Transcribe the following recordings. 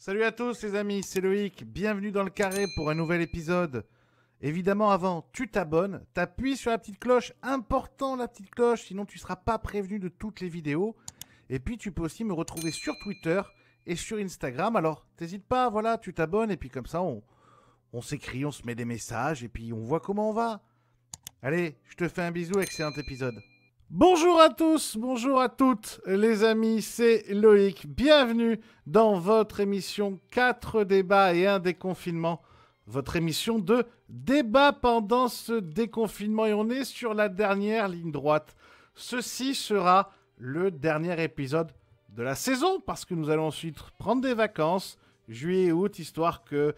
Salut à tous les amis, c'est Loïc, bienvenue dans le carré pour un nouvel épisode. Évidemment avant, tu t'abonnes, t'appuies sur la petite cloche, important la petite cloche, sinon tu ne seras pas prévenu de toutes les vidéos. Et puis tu peux aussi me retrouver sur Twitter et sur Instagram, alors t'hésites pas, voilà, tu t'abonnes et puis comme ça on s'écrit, on se met des messages et puis on voit comment on va. Allez, je te fais un bisou, excellent épisode. Bonjour à tous, bonjour à toutes les amis, c'est Loïc. Bienvenue dans votre émission 4 débats et un déconfinement. Votre émission de débat pendant ce déconfinement et on est sur la dernière ligne droite. Ceci sera le dernier épisode de la saison parce que nous allons ensuite prendre des vacances, juillet et août, histoire que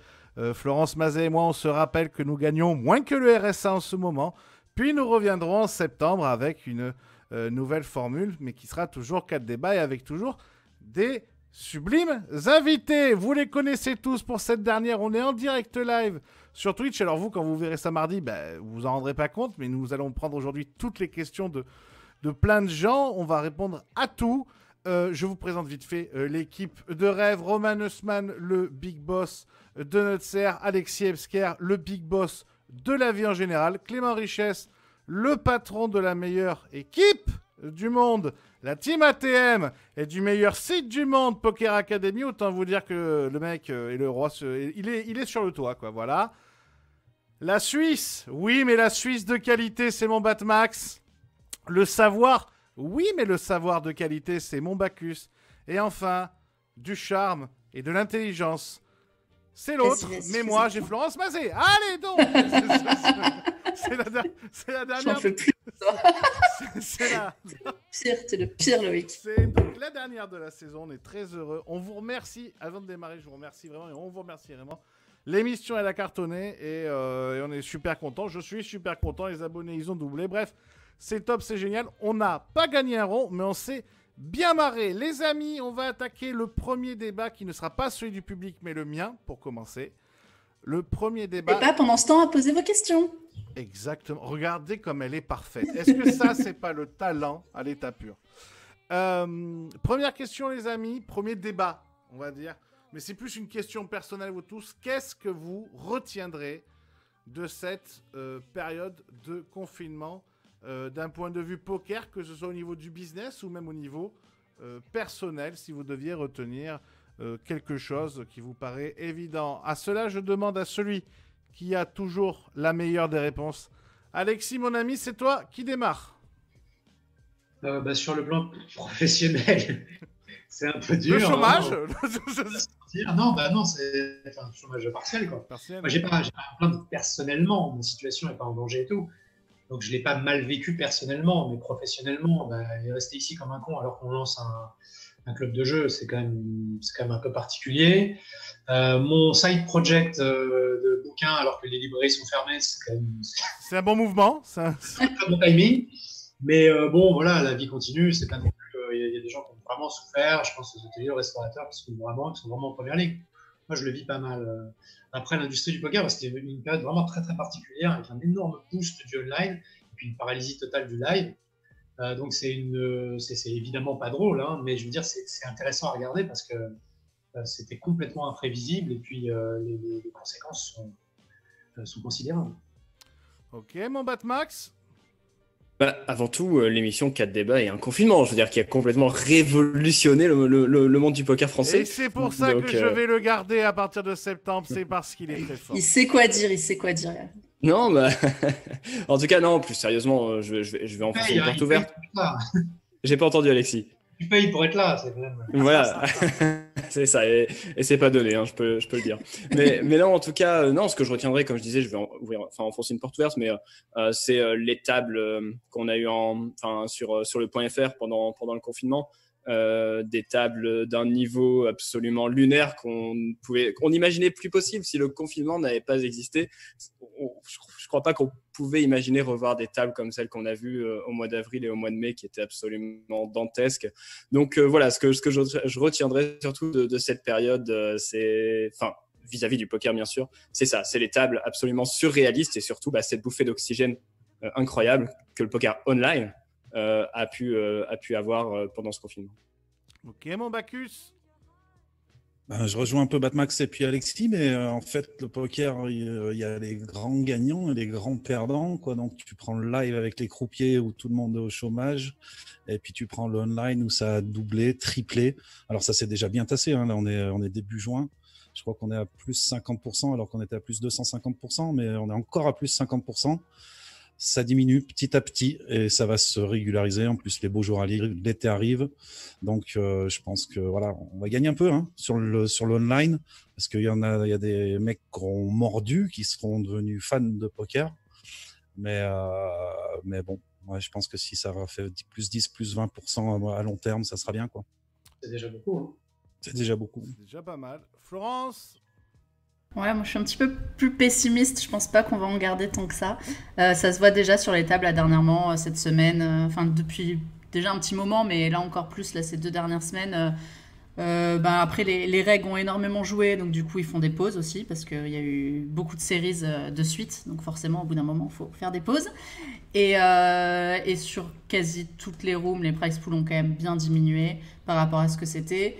Florence Mazet et moi on se rappelle que nous gagnons moins que le RSA en ce moment. Puis nous reviendrons en septembre avec une nouvelle formule, mais qui sera toujours 4 débats et avec toujours des sublimes invités. Vous les connaissez tous pour cette dernière. On est en direct live sur Twitch. Alors vous, quand vous verrez ça mardi, vous vous en rendrez pas compte, mais nous allons prendre aujourd'hui toutes les questions de plein de gens. On va répondre à tout. Je vous présente vite fait l'équipe de rêve. Roman Haussmann, le big boss de Nutser. Alexis Ebsker, le big boss de la vie en général. Clément Richesse, le patron de la meilleure équipe du monde, la team ATM, et du meilleur site du monde, Poker Academy. Autant vous dire que le mec est le roi, il est sur le toit, quoi, voilà. La Suisse, oui, mais la Suisse de qualité, c'est mon Batmax. Le savoir, oui, mais le savoir de qualité, c'est mon Bacchus. Et enfin, du charme et de l'intelligence, c'est l'autre, mais moi, j'ai Florence Mazet. Allez donc. C'est la dernière. J'en peux plus. C'est le pire, Loïc. C'est donc la dernière de la saison. On est très heureux. On vous remercie. Avant de démarrer, je vous remercie vraiment. Et on vous remercie vraiment. L'émission, elle a cartonné. Et on est super content. Je suis super content. Les abonnés, ils ont doublé. Bref, c'est top, c'est génial. On n'a pas gagné un rond, mais on s'est bien marré. Les amis, on va attaquer le premier débat qui ne sera pas celui du public, mais le mien, pour commencer. Le premier débat. Et pas pendant ce temps à poser vos questions. Exactement. Regardez comme elle est parfaite. Est-ce que ça, c'est pas le talent à l'état pur? Première question, les amis. Premier débat, on va dire. Mais c'est plus une question personnelle, vous tous. Qu'est-ce que vous retiendrez de cette période de confinement d'un point de vue poker, que ce soit au niveau du business ou même au niveau personnel, si vous deviez retenir quelque chose qui vous paraît évident? À cela, je demande à celui qui a toujours la meilleure des réponses. Alexis, mon ami, c'est toi qui démarre. Sur le plan professionnel, c'est un peu dur. Le chômage Non, c'est un chômage partiel, quoi. Moi, j'ai pas à me plaindre personnellement. Ma situation n'est pas en danger et tout. Donc, je ne l'ai pas mal vécu personnellement, mais professionnellement, rester ici comme un con alors qu'on lance un club de jeu, c'est quand même un peu particulier. Mon side project de bouquin, alors que les librairies sont fermées, c'est un bon mouvement. C'est un très bon timing. Mais bon, voilà, la vie continue. C'est pas non plus. Il y a des gens qui ont vraiment souffert. Je pense aux hôteliers, aux restaurateurs, qui sont vraiment en première ligne. Moi, je le vis pas mal. Après, l'industrie du poker, c'était une période vraiment très très particulière, avec un énorme boost du online et puis une paralysie totale du live. Donc c'est évidemment pas drôle, hein, mais je veux dire c'est intéressant à regarder parce que c'était complètement imprévisible et puis les conséquences sont considérables. Ok, mon Batmax. Avant tout, l'émission 4 débats et un confinement, je veux dire, qui a complètement révolutionné le monde du poker français. Et c'est pour ça que je vais le garder à partir de septembre, c'est parce qu'il est très fort. Il sait quoi dire. Non, en tout cas, non, plus sérieusement, je vais enfoncer une porte ouverte. J'ai pas entendu, Alexis. Tu payes pour être là, c'est même... Voilà, c'est ça, et c'est pas donné, hein, je peux le dire. Mais là, en tout cas, non, ce que je retiendrai, comme je disais, je vais enfoncer une porte ouverte, mais c'est les tables qu'on a eues sur le point .fr pendant le confinement. Des tables d'un niveau absolument lunaire qu'on imaginait plus possible si le confinement n'avait pas existé. Je crois pas qu'on pouvait imaginer revoir des tables comme celles qu'on a vues au mois d'avril et au mois de mai qui étaient absolument dantesques. Donc voilà, ce que je retiendrai surtout de cette période, c'est, vis-à-vis du poker bien sûr, c'est ça, c'est les tables absolument surréalistes et surtout cette bouffée d'oxygène incroyable que le poker online a pu avoir pendant ce confinement. Ok, mon Bacchus. Ben, je rejoins un peu Batmax et puis Alexis, mais en fait, le poker, il y a les grands gagnants et les grands perdants, quoi. Donc, tu prends le live avec les croupiers où tout le monde est au chômage, et puis tu prends le online où ça a doublé, triplé. Alors, ça s'est déjà bien tassé, hein. Là, on est début juin. Je crois qu'on est à plus 50%, alors qu'on était à plus 250%, mais on est encore à plus 50%. Ça diminue petit à petit et ça va se régulariser. En plus, les beaux jours arrivent, l'été arrive. Donc, je pense que voilà, on va gagner un peu hein, sur l'online parce qu'il il y a des mecs qui ont mordu, qui seront devenus fans de poker. Mais bon, moi, je pense que si ça va faire plus 10, plus 20% à long terme, ça sera bien, quoi. C'est déjà beaucoup. Hein. C'est déjà beaucoup. C'est déjà pas mal. Florence? Ouais, moi je suis un petit peu plus pessimiste. Je pense pas qu'on va en garder tant que ça. Ça se voit déjà sur les tables là, dernièrement, cette semaine. Enfin, depuis déjà un petit moment, mais là encore plus, là, ces 2 dernières semaines. Après, les règles ont énormément joué, donc du coup, ils font des pauses aussi, parce qu'il y a eu beaucoup de séries de suite. Donc forcément, au bout d'un moment, il faut faire des pauses. Et sur quasi toutes les rooms, les price pools ont quand même bien diminué par rapport à ce que c'était.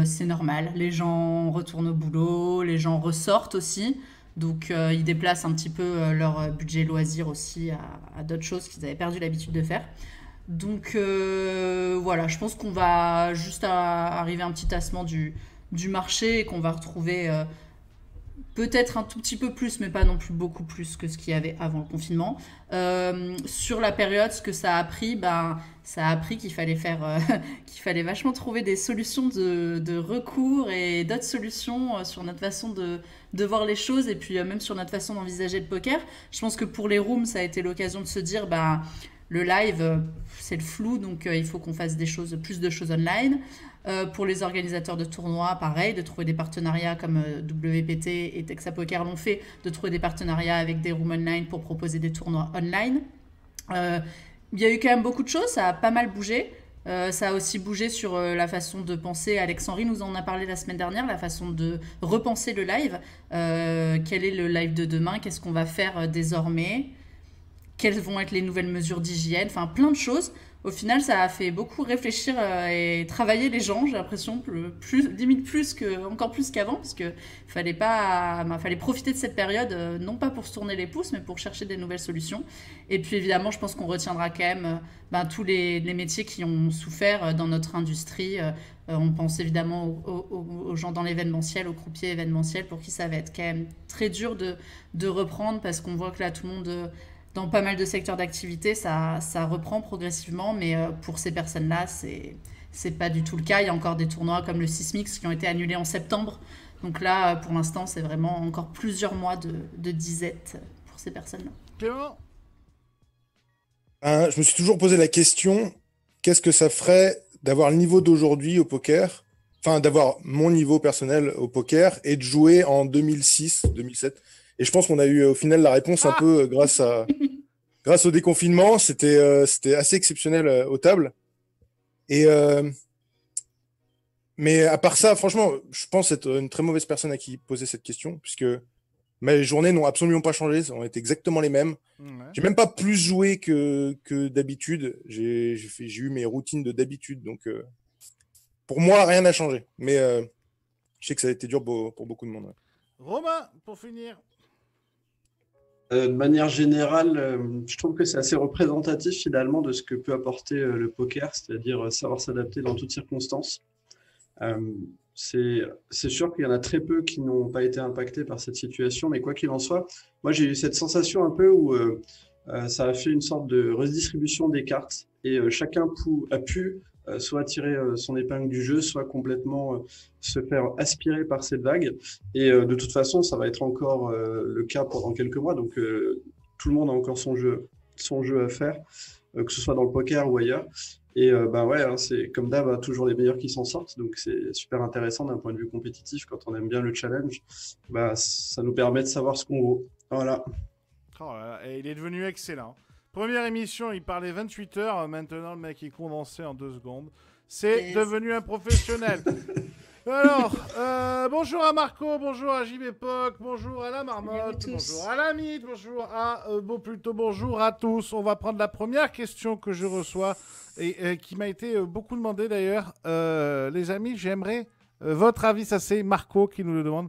C'est normal, les gens retournent au boulot, les gens ressortent aussi, donc ils déplacent un petit peu leur budget loisir aussi à d'autres choses qu'ils avaient perdu l'habitude de faire. Donc voilà, je pense qu'on va juste arriver à un petit tassement du marché et qu'on va retrouver peut-être un tout petit peu plus, mais pas non plus beaucoup plus que ce qu'il y avait avant le confinement. Sur la période, ce que ça a pris, ça a appris qu'il fallait qu'il fallait vachement trouver des solutions de recours et d'autres solutions sur notre façon de voir les choses et puis même sur notre façon d'envisager le poker. Je pense que pour les rooms, ça a été l'occasion de se dire, le live, c'est le flou, donc il faut qu'on fasse plus de choses online. Pour les organisateurs de tournois, pareil, de trouver des partenariats comme WPT et Texas Poker l'ont fait, de trouver des partenariats avec des rooms online pour proposer des tournois online. Il y a eu quand même beaucoup de choses, ça a pas mal bougé. Ça a aussi bougé sur la façon de penser. Alex Henry nous en a parlé la semaine dernière, la façon de repenser le live. Quel est le live de demain? Qu'est-ce qu'on va faire désormais? Quelles vont être les nouvelles mesures d'hygiène? Enfin, plein de choses. Au final, ça a fait beaucoup réfléchir et travailler les gens, j'ai l'impression, encore plus qu'avant, parce qu'il fallait profiter de cette période, non pas pour se tourner les pouces, mais pour chercher des nouvelles solutions. Et puis évidemment, je pense qu'on retiendra quand même tous les métiers qui ont souffert dans notre industrie. On pense évidemment aux gens dans l'événementiel, aux croupiers événementiels, pour qui ça va être quand même très dur de reprendre, parce qu'on voit que là, tout le monde... Dans pas mal de secteurs d'activité, ça reprend progressivement, mais pour ces personnes-là, c'est pas du tout le cas. Il y a encore des tournois comme le Sismix qui ont été annulés en septembre. Donc là, pour l'instant, c'est vraiment encore plusieurs mois de disette pour ces personnes-là. Clément? Je me suis toujours posé la question, qu'est-ce que ça ferait d'avoir le niveau d'aujourd'hui au poker, enfin d'avoir mon niveau personnel au poker et de jouer en 2006, 2007. Et je pense qu'on a eu au final la réponse un peu grâce au déconfinement. C'était assez exceptionnel aux tables. Mais à part ça, franchement, je pense être une très mauvaise personne à qui poser cette question, puisque mes journées n'ont absolument pas changé, elles ont été exactement les mêmes. Ouais. J'ai même pas plus joué que d'habitude. J'ai eu mes routines d'habitude, donc pour moi, rien n'a changé. Mais je sais que ça a été dur pour beaucoup de monde. Ouais. Romain, pour finir. De manière générale, je trouve que c'est assez représentatif finalement de ce que peut apporter le poker, c'est-à-dire savoir s'adapter dans toutes circonstances. C'est sûr qu'il y en a très peu qui n'ont pas été impactés par cette situation, mais quoi qu'il en soit, moi j'ai eu cette sensation un peu où ça a fait une sorte de redistribution des cartes et chacun a pu soit tirer son épingle du jeu, soit complètement se faire aspirer par cette vague. Et de toute façon, ça va être encore le cas pendant quelques mois. Donc, tout le monde a encore son jeu à faire, que ce soit dans le poker ou ailleurs. Et ouais, hein, c'est comme d'hab, toujours les meilleurs qui s'en sortent. Donc, c'est super intéressant d'un point de vue compétitif. Quand on aime bien le challenge, ça nous permet de savoir ce qu'on vaut. Voilà. Oh là là, et il est devenu excellent. Première émission, il parlait 28 heures. Maintenant, le mec est condensé en 2 secondes. C'est devenu un professionnel. Alors, bonjour à Marco, bonjour à JBPOC, bonjour à la Marmotte, bonjour à la Mythe, bonjour à... bonjour à tous. On va prendre la première question que je reçois et qui m'a été beaucoup demandée d'ailleurs. Les amis, j'aimerais Votre avis, ça c'est Marco qui nous le demande.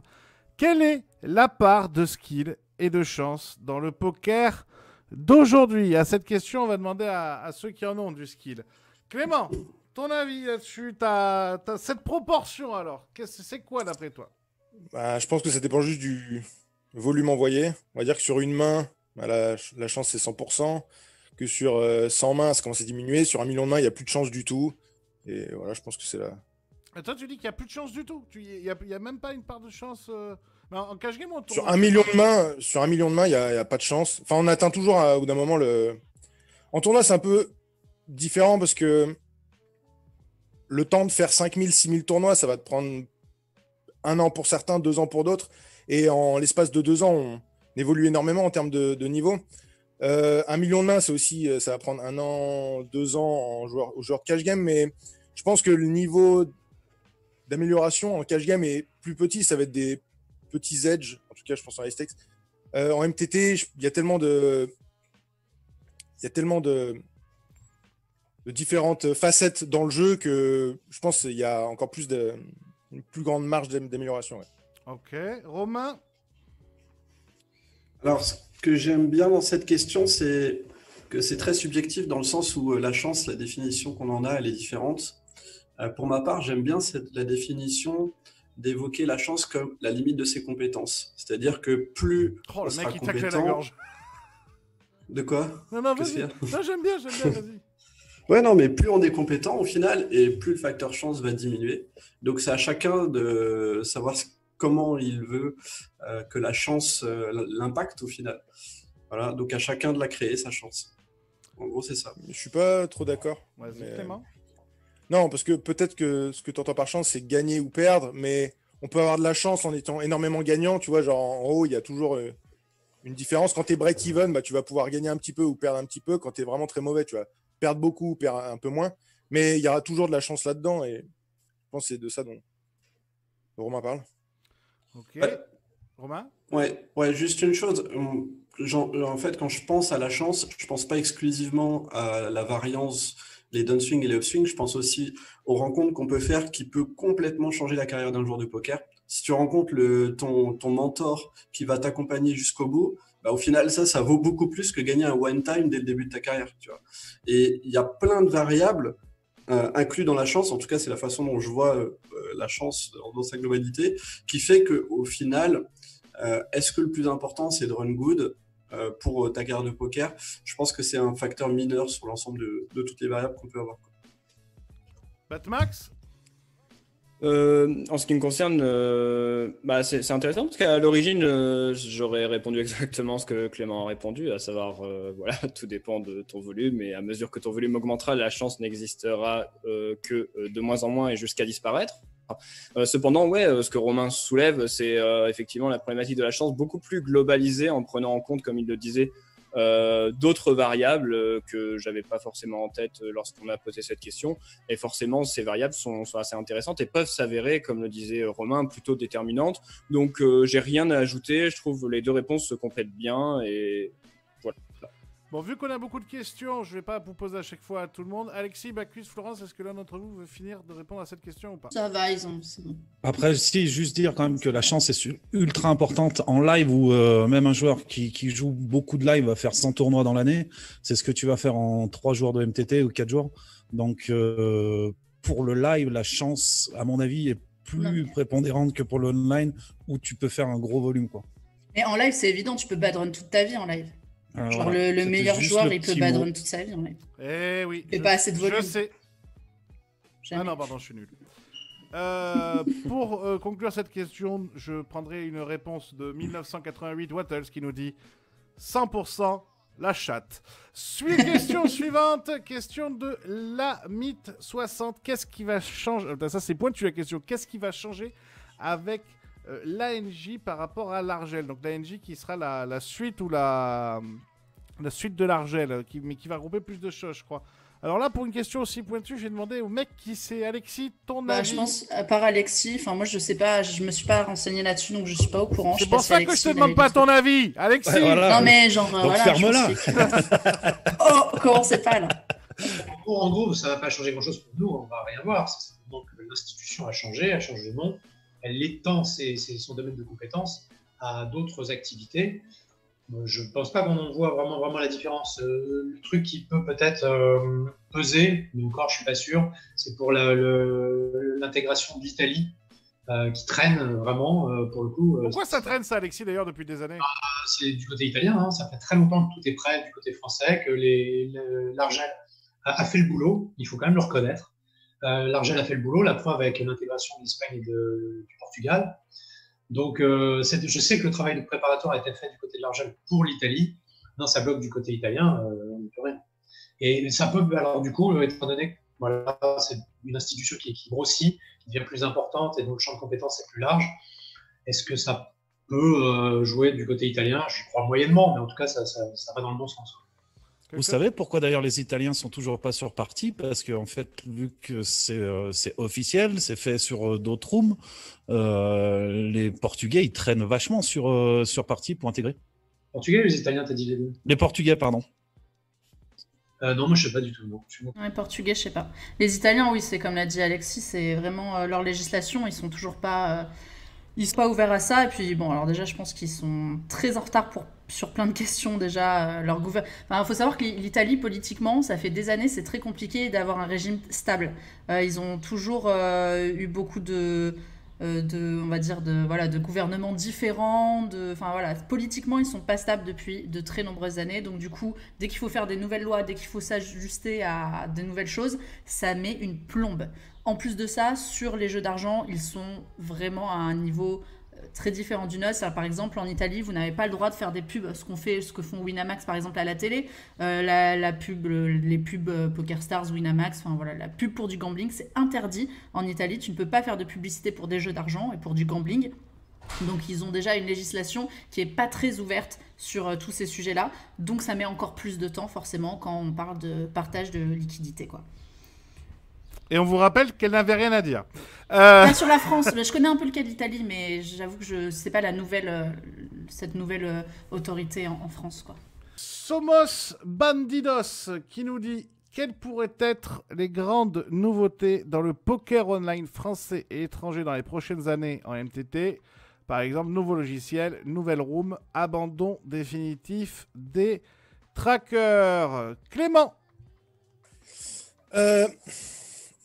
Quelle est la part de skill et de chance dans le poker d'aujourd'hui? À cette question, on va demander à ceux qui en ont du skill. Clément, ton avis là-dessus, t'as cette proportion alors. C'est quoi d'après toi? Je pense que ça dépend juste du volume envoyé. On va dire que sur une main, la chance c'est 100%. Que sur 100 mains, ça commence à diminuer. Sur 1 million de mains, il n'y a plus de chance du tout. Et voilà, je pense que c'est là. Et toi, tu dis qu'il n'y a plus de chance du tout. Il n'y a même pas une part de chance. En cash game, on sur 1 million de mains, il n'y a pas de chance. Enfin, on atteint toujours au bout d'un moment le. En tournoi, c'est un peu différent parce que le temps de faire 5000, 6000 tournois, ça va te prendre 1 an pour certains, 2 ans pour d'autres. Et en l'espace de 2 ans, on évolue énormément en termes de niveau. 1 million de mains, c'est aussi, ça va prendre 1 an, 2 ans au joueur de cash game, mais je pense que le niveau d'amélioration en cash game est plus petit. Ça va être des petits edges, en tout cas, je pense en high-stakes. En MTT, il y a tellement de différentes facettes dans le jeu que je pense qu'il y a encore une plus grande marge d'amélioration. Ouais. Ok. Romain? Alors, ce que j'aime bien dans cette question, c'est que c'est très subjectif dans le sens où la chance, la définition qu'on en a, elle est différente. Pour ma part, j'aime bien la définition d'évoquer la chance comme la limite de ses compétences. C'est-à-dire que plus on le sera mec, il taclait la gorge. De quoi? Non, vas-y. Non, j'aime bien, vas-y. Ouais, non, mais plus on est compétent au final, et plus le facteur chance va diminuer. Donc, c'est à chacun de savoir comment il veut que la chance l'impacte au final. Voilà, donc à chacun de la créer, sa chance. En gros, c'est ça. Je suis pas trop d'accord. Vas-y, Clément. Non, parce que peut-être que ce que tu entends par chance, c'est gagner ou perdre, mais on peut avoir de la chance en étant énormément gagnant. Tu vois, genre en haut, il y a toujours une différence. Quand tu es break-even, tu vas pouvoir gagner un petit peu ou perdre un petit peu. Quand tu es vraiment très mauvais, tu vas perdre beaucoup ou perdre un peu moins. Mais il y aura toujours de la chance là-dedans. Et je pense que c'est de ça dont Romain parle. Ok. Romain? Ouais, juste une chose. En fait, quand je pense à la chance, je pense pas exclusivement à la variance, les downswing et les upswing. Je pense aussi aux rencontres qu'on peut faire qui peut complètement changer la carrière d'un joueur de poker. Si tu rencontres ton mentor qui va t'accompagner jusqu'au bout, au final, ça vaut beaucoup plus que gagner un one-time dès le début de ta carrière. Tu vois. Et il y a plein de variables inclus dans la chance, en tout cas c'est la façon dont je vois la chance dans sa globalité, qui fait qu'au final, est-ce que le plus important c'est de run good pour ta carrière de poker? Je pense que c'est un facteur mineur sur l'ensemble de toutes les variables qu'on peut avoir. Batmax? En ce qui me concerne, c'est intéressant parce qu'à l'origine, j'aurais répondu exactement ce que Clément a répondu, à savoir, voilà, tout dépend de ton volume et à mesure que ton volume augmentera, la chance n'existera que de moins en moins et jusqu'à disparaître. Cependant, ce que Romain soulève, c'est effectivement la problématique de la chance beaucoup plus globalisée en prenant en compte, comme il le disait, d'autres variables que j'avais pas forcément en tête lorsqu'on a posé cette question, et forcément ces variables sont assez intéressantes et peuvent s'avérer, comme le disait Romain, plutôt déterminantes. Donc j'ai rien à ajouter, je trouve les deux réponses se complètent bien et voilà. Bon, vu qu'on a beaucoup de questions, je vais pas vous poser à chaque fois à tout le monde. Alexis, Bacchus, Florence, est-ce que l'un d'entre vous veut finir de répondre à cette question ou pas? Ça va, c'est bon. Après, si, juste dire quand même que la chance est ultra importante en live, où même un joueur qui joue beaucoup de live va faire 100 tournois dans l'année. C'est ce que tu vas faire en 3 jours de MTT ou 4 jours. Donc, pour le live, la chance, à mon avis, est plus prépondérante que pour le online, où tu peux faire un gros volume, quoi. Mais en live, c'est évident, tu peux badrun toute ta vie en live. Genre voilà. le meilleur joueur, il peut badrun toute sa vie en live. Eh oui. Il fait pas assez de volume. Je sais. Jamais. Ah non, pardon, je suis nul. Pour conclure cette question, je prendrai une réponse de 1988 Wattles qui nous dit 100% la chatte. Question suivante, question de la mythe 60. Qu'est-ce qui va changer? Ça c'est pointu la question. Qu'est-ce qui va changer avec l'ANJ par rapport à l'Argel? Donc l'ANJ qui sera la suite ou la suite de l'Argel, mais qui va regrouper plus de choses, je crois. Alors là, pour une question aussi pointue, j'ai demandé au mec qui c'est Alexis, ton avis. Je pense, à part Alexis, moi je sais pas, je me suis pas renseigné là-dessus, donc je suis pas au courant. C'est pour ça que je te demande pas ton avis, Alexis. Ouais, voilà. Non mais genre, donc voilà. ferme-la. Oh, commencez pas là. En gros, ça va pas changer grand-chose pour nous, on va rien voir. maintenant que l'institution a changé de nom, elle étend son domaine de compétences à d'autres activités. Je ne pense pas qu'on voit vraiment la différence. Le truc qui peut peut-être peser, mais encore je ne suis pas sûr, c'est pour l'intégration de l'Italie qui traîne vraiment pour le coup. Pourquoi ça traîne ça, Alexis, d'ailleurs, depuis des années? C'est du côté italien, hein, ça fait très longtemps que tout est prêt du côté français, que l'Argel a fait le boulot, il faut quand même le reconnaître. L'Argel a fait le boulot, la preuve avec l'intégration de l'Espagne et du Portugal. Donc, je sais que le travail de préparatoire a été fait du côté de l'Argel pour l'Italie. Non, ça bloque du côté italien, on n'y peut rien. Et ça peut, alors du coup, étant donné que voilà, c'est une institution qui grossit, qui devient plus importante et dont le champ de compétences est plus large, est-ce que ça peut jouer du côté italien? J'y crois moyennement, mais en tout cas, ça va dans le bon sens. Vous savez pourquoi d'ailleurs les Italiens sont toujours pas sur parti? Parce qu'en fait, vu que c'est officiel, c'est fait sur d'autres rooms, les Portugais ils traînent vachement sur parti pour intégrer. Portugais ou les Italiens, t'as dit les deux? Les Portugais, pardon. Non, moi je sais pas du tout. Non. Les Portugais, je sais pas. Les Italiens, oui, c'est comme l'a dit Alexis, c'est vraiment leur législation, ils sont toujours pas. Ils sont pas ouverts à ça. Et puis, bon, alors déjà, je pense qu'ils sont très en retard sur plein de questions déjà. Enfin, faut savoir que l'Italie, politiquement, ça fait des années, c'est très compliqué d'avoir un régime stable. Ils ont toujours eu beaucoup on va dire, de gouvernements différents. Enfin, voilà, politiquement, ils sont pas stables depuis de très nombreuses années. Donc, du coup, dès qu'il faut faire des nouvelles lois, dès qu'il faut s'ajuster à de nouvelles choses, ça met une plombe. En plus de ça, sur les jeux d'argent, ils sont vraiment à un niveau très différent du nôtre. Par exemple, en Italie, vous n'avez pas le droit de faire des pubs, ce que font Winamax par exemple à la télé. Les pubs PokerStars, Winamax, enfin voilà, la pub pour du gambling, c'est interdit. En Italie, tu ne peux pas faire de publicité pour des jeux d'argent et pour du gambling. Donc ils ont déjà une législation qui est pas très ouverte sur tous ces sujets-là. Donc ça met encore plus de temps forcément quand on parle de partage de liquidités, quoi. Et on vous rappelle qu'elle n'avait rien à dire. Sur la France, je connais un peu le cas d'Italie, mais j'avoue que je ne sais pas cette nouvelle autorité en France, quoi. Somos Bandidos qui nous dit: quelles pourraient être les grandes nouveautés dans le poker online français et étranger dans les prochaines années en MTT? Par exemple, nouveau logiciel, nouvelle room, abandon définitif des trackers. Clément.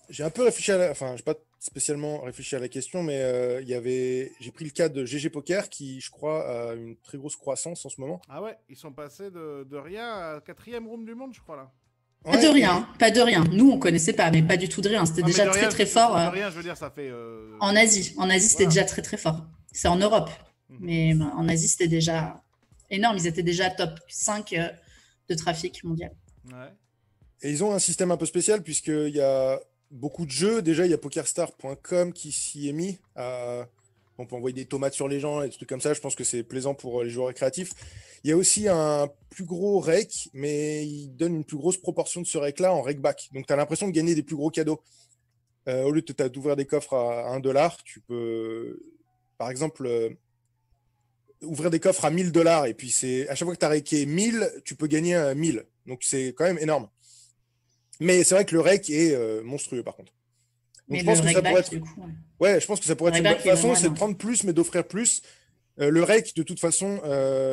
J'ai un peu réfléchi enfin, j'ai pas spécialement réfléchi à la question, mais j'ai pris le cas de GG Poker qui, je crois, a une très grosse croissance en ce moment. Ah ouais, ils sont passés de rien à 4e room du monde, je crois, là. Pas de rien. Nous, on connaissait pas, mais pas du tout de rien. C'était déjà très très fort. De rien, je veux dire, ça fait. En Asie, c'était déjà très très fort. C'est en Europe, mais en Asie, c'était déjà énorme. Ils étaient déjà top 5 de trafic mondial. Ouais. Et ils ont un système un peu spécial puisqu'il y a beaucoup de jeux. Déjà, il y a PokerStar.com qui s'y est mis. On peut envoyer des tomates sur les gens et des trucs comme ça. Je pense que c'est plaisant pour les joueurs récréatifs. Il y a aussi un plus gros rake, mais il donne une plus grosse proportion de ce rake-là en rake-back. Donc, tu as l'impression de gagner des plus gros cadeaux. Au lieu d'ouvrir des coffres à $1, tu peux, par exemple, ouvrir des coffres à $1000. Et puis, à chaque fois que tu as raké 1000, tu peux gagner 1000. Donc, c'est quand même énorme. Mais c'est vrai que le rake est monstrueux, par contre. Donc, mais je pense que ça pourrait être... Ouais, je pense que ça pourrait être une bonne façon, c'est de prendre plus, mais d'offrir plus. Le rake, de toute façon,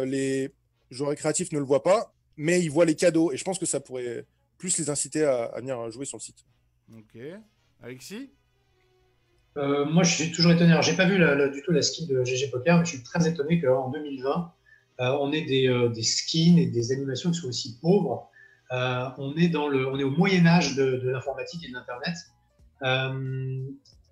les joueurs récréatifs ne le voient pas, mais ils voient les cadeaux. Et je pense que ça pourrait plus les inciter à venir jouer sur le site. Ok. Alexis? Moi, je suis toujours étonné. Alors, j'ai pas vu du tout la skin de GG Poker, mais je suis très étonné qu'en 2020, on ait des skins et des animations qui sont aussi pauvres. On est au Moyen-Âge de l'informatique et de l'Internet.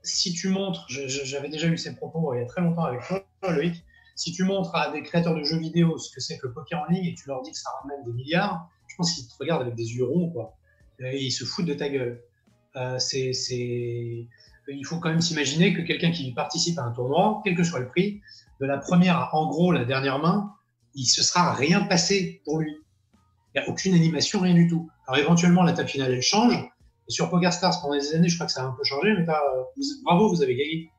Si tu montres, j'avais déjà eu ces propos il y a très longtemps avec toi, Loïc, si tu montres à des créateurs de jeux vidéo ce que c'est que le poker en ligne et tu leur dis que ça ramène des milliards, je pense qu'ils te regardent avec des yeux ronds, quoi. Et ils se foutent de ta gueule. Il faut quand même s'imaginer que quelqu'un qui participe à un tournoi, quel que soit le prix, de la première à en gros la dernière main, il se sera rien passé pour lui. Il n'y a aucune animation, rien du tout. Alors éventuellement, la table finale, elle change. Et sur PokerStars, pendant des années, je crois que ça a un peu changé, mais bravo, vous avez gagné.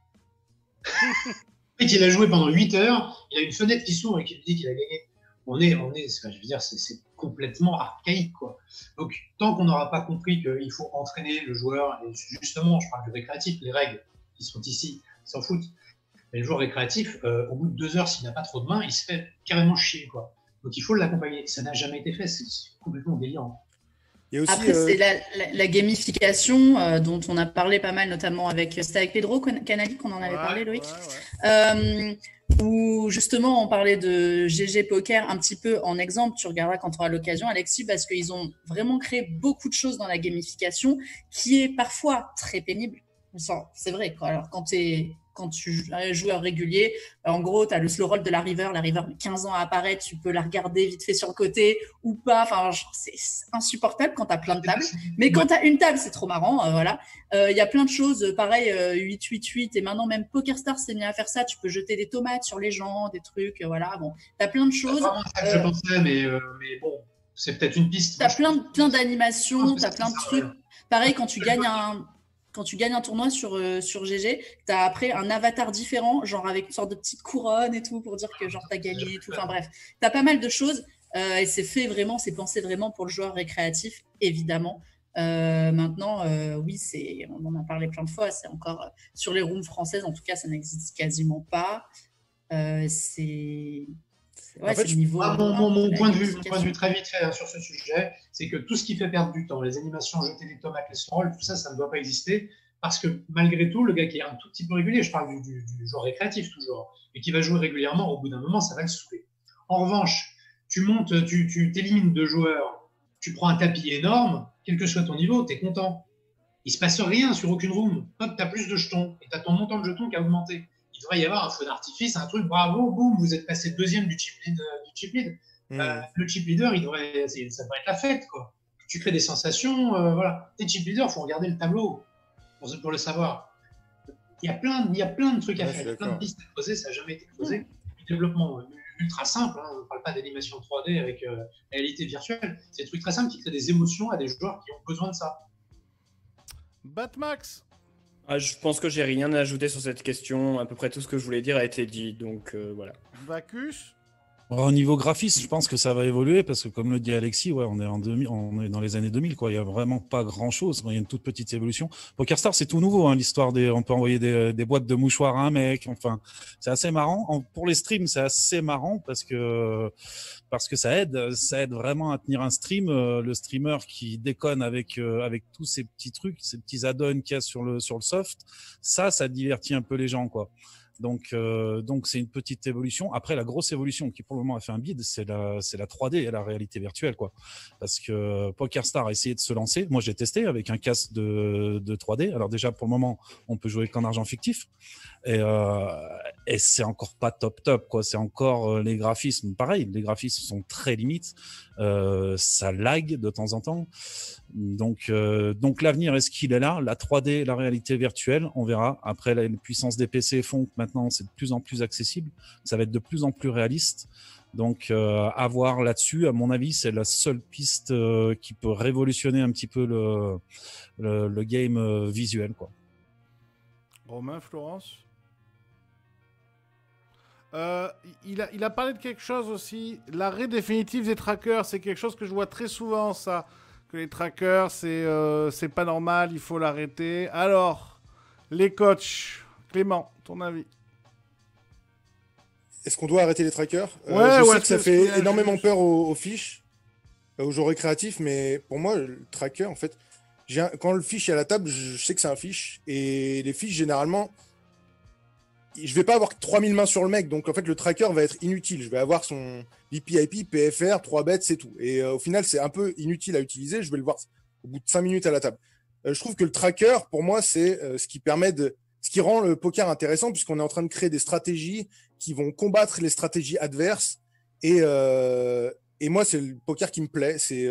Le mec, il a joué pendant 8 heures, il a une fenêtre qui s'ouvre et qui lui dit qu'il a gagné. je veux dire, c'est complètement archaïque, quoi. Donc, tant qu'on n'aura pas compris qu'il faut entraîner le joueur, et justement, je parle du récréatif, les règles qui sont ici, ils s'en foutent. Mais le joueur récréatif, au bout de 2 heures, s'il n'a pas trop de mains, il se fait carrément chier, quoi. Donc, il faut l'accompagner. Ça n'a jamais été fait, c'est complètement délirant. Il y a aussi, Après, c'est la gamification dont on a parlé pas mal, notamment c'était avec Pedro Canali qu'on en avait parlé, Loïc. Où justement on parlait de GG Poker un petit peu en exemple, tu regarderas quand tu auras l'occasion, Alexis, parce qu'ils ont vraiment créé beaucoup de choses dans la gamification qui est parfois très pénible. C'est vrai, quoi. Alors quand tu es un joueur régulier, en gros, tu as le slow roll de la river met 15 ans à apparaître, tu peux la regarder vite fait sur le côté ou pas, enfin, c'est insupportable quand tu as plein de tables, mais quand tu as une table, c'est trop marrant, voilà. Il y a plein de choses, pareil, 8-8-8, et maintenant même PokerStars s'est mis à faire ça, tu peux jeter des tomates sur les gens, des trucs, voilà, bon, tu as plein de choses. C'est vraiment ça que je pensais, mais bon, c'est peut-être une piste. Tu as plein d'animations, tu as plein de trucs. Pareil, quand tu gagnes un tournoi sur GG, tu as après un avatar différent, genre avec une sorte de petite couronne et tout, pour dire que genre tu as gagné et tout. Enfin bref, tu as pas mal de choses et c'est pensé vraiment pour le joueur récréatif, évidemment. Maintenant, oui, on en a parlé plein de fois, c'est encore sur les rooms françaises, en tout cas, ça n'existe quasiment pas. En fait, mon point de vue très vite fait sur ce sujet, c'est que tout ce qui fait perdre du temps, les animations, jeter des tomates, les scrolls, tout ça, ça ne doit pas exister. Parce que malgré tout, le gars qui est un tout petit peu régulier, je parle du joueur récréatif toujours, et qui va jouer régulièrement, au bout d'un moment, ça va le saouler. En revanche, tu t'élimines 2 joueurs, tu prends un tapis énorme, quel que soit ton niveau, tu es content. Il ne se passe rien sur aucune room. Hop, tu as plus de jetons, et tu as ton montant de jetons qui a augmenté. Il devrait y avoir un feu d'artifice, un truc, bravo, boum, vous êtes passé 2e du chip lead. Le chip leader, ça devrait être la fête, quoi. Tu crées des sensations, voilà. T'es chip leader, il faut regarder le tableau pour le savoir. Il y a plein de trucs à faire, plein de pistes à creuser, ça n'a jamais été creusé. Du développement ultra simple, hein, on ne parle pas d'animation 3D avec réalité virtuelle, c'est des trucs très simples qui créent des émotions à des joueurs qui ont besoin de ça. Batmax. Je pense que j'ai rien à ajouter sur cette question. À peu près tout ce que je voulais dire a été dit, donc voilà. Bacchus. Au niveau graphisme, je pense que ça va évoluer parce que, comme le dit Alexis, ouais, on est dans les années 2000, quoi. Il y a vraiment pas grand-chose. Il y a une toute petite évolution. PokerStars, c'est tout nouveau, hein, l'histoire on peut envoyer des boîtes de mouchoirs à un mec. Enfin, c'est assez marrant. Pour les streams, c'est assez marrant parce que ça aide vraiment à tenir un stream. Le streamer qui déconne avec tous ces petits trucs, ces petits add-ons qu'il y a sur le soft, ça divertit un peu les gens, quoi. Donc c'est une petite évolution. Après, la grosse évolution qui pour le moment a fait un bid, c'est la 3D et la réalité virtuelle, quoi. Parce que PokerStars a essayé de se lancer. Moi, j'ai testé avec un casque de 3D. Alors déjà, pour le moment, on peut jouer qu'en argent fictif. Et c'est encore pas top, quoi. C'est encore les graphismes. Pareil, les graphismes sont très limites. Ça lag de temps en temps. Donc l'avenir, est-ce qu'il est là? La 3D, la réalité virtuelle, on verra. Après, la puissance des PC font que maintenant c'est de plus en plus accessible. Ça va être de plus en plus réaliste. Donc à voir là-dessus. À mon avis, c'est la seule piste qui peut révolutionner un petit peu le game visuel, quoi. Romain, Florence. Il a parlé de quelque chose aussi. L'arrêt définitif des trackers, c'est quelque chose que je vois très souvent, ça. Que les trackers, c'est pas normal, il faut l'arrêter. Alors, les coachs, Clément, ton avis? Est-ce qu'on doit arrêter les trackers? Je sais que ça fait énormément peur aux fiches, aux joueurs récréatifs, mais pour moi, le tracker, en fait, quand le fiche est à la table, je sais que c'est un fiche. Et les fiches, généralement, je vais pas avoir 3000 mains sur le mec, donc en fait le tracker va être inutile. Je vais avoir son VPIP, PFR, 3 bêtes, c'est tout. Et au final, c'est un peu inutile à utiliser. Je vais le voir au bout de 5 minutes à la table. Je trouve que le tracker, pour moi, c'est ce qui rend le poker intéressant, puisqu'on est en train de créer des stratégies qui vont combattre les stratégies adverses. Et moi, c'est le poker qui me plaît. C'est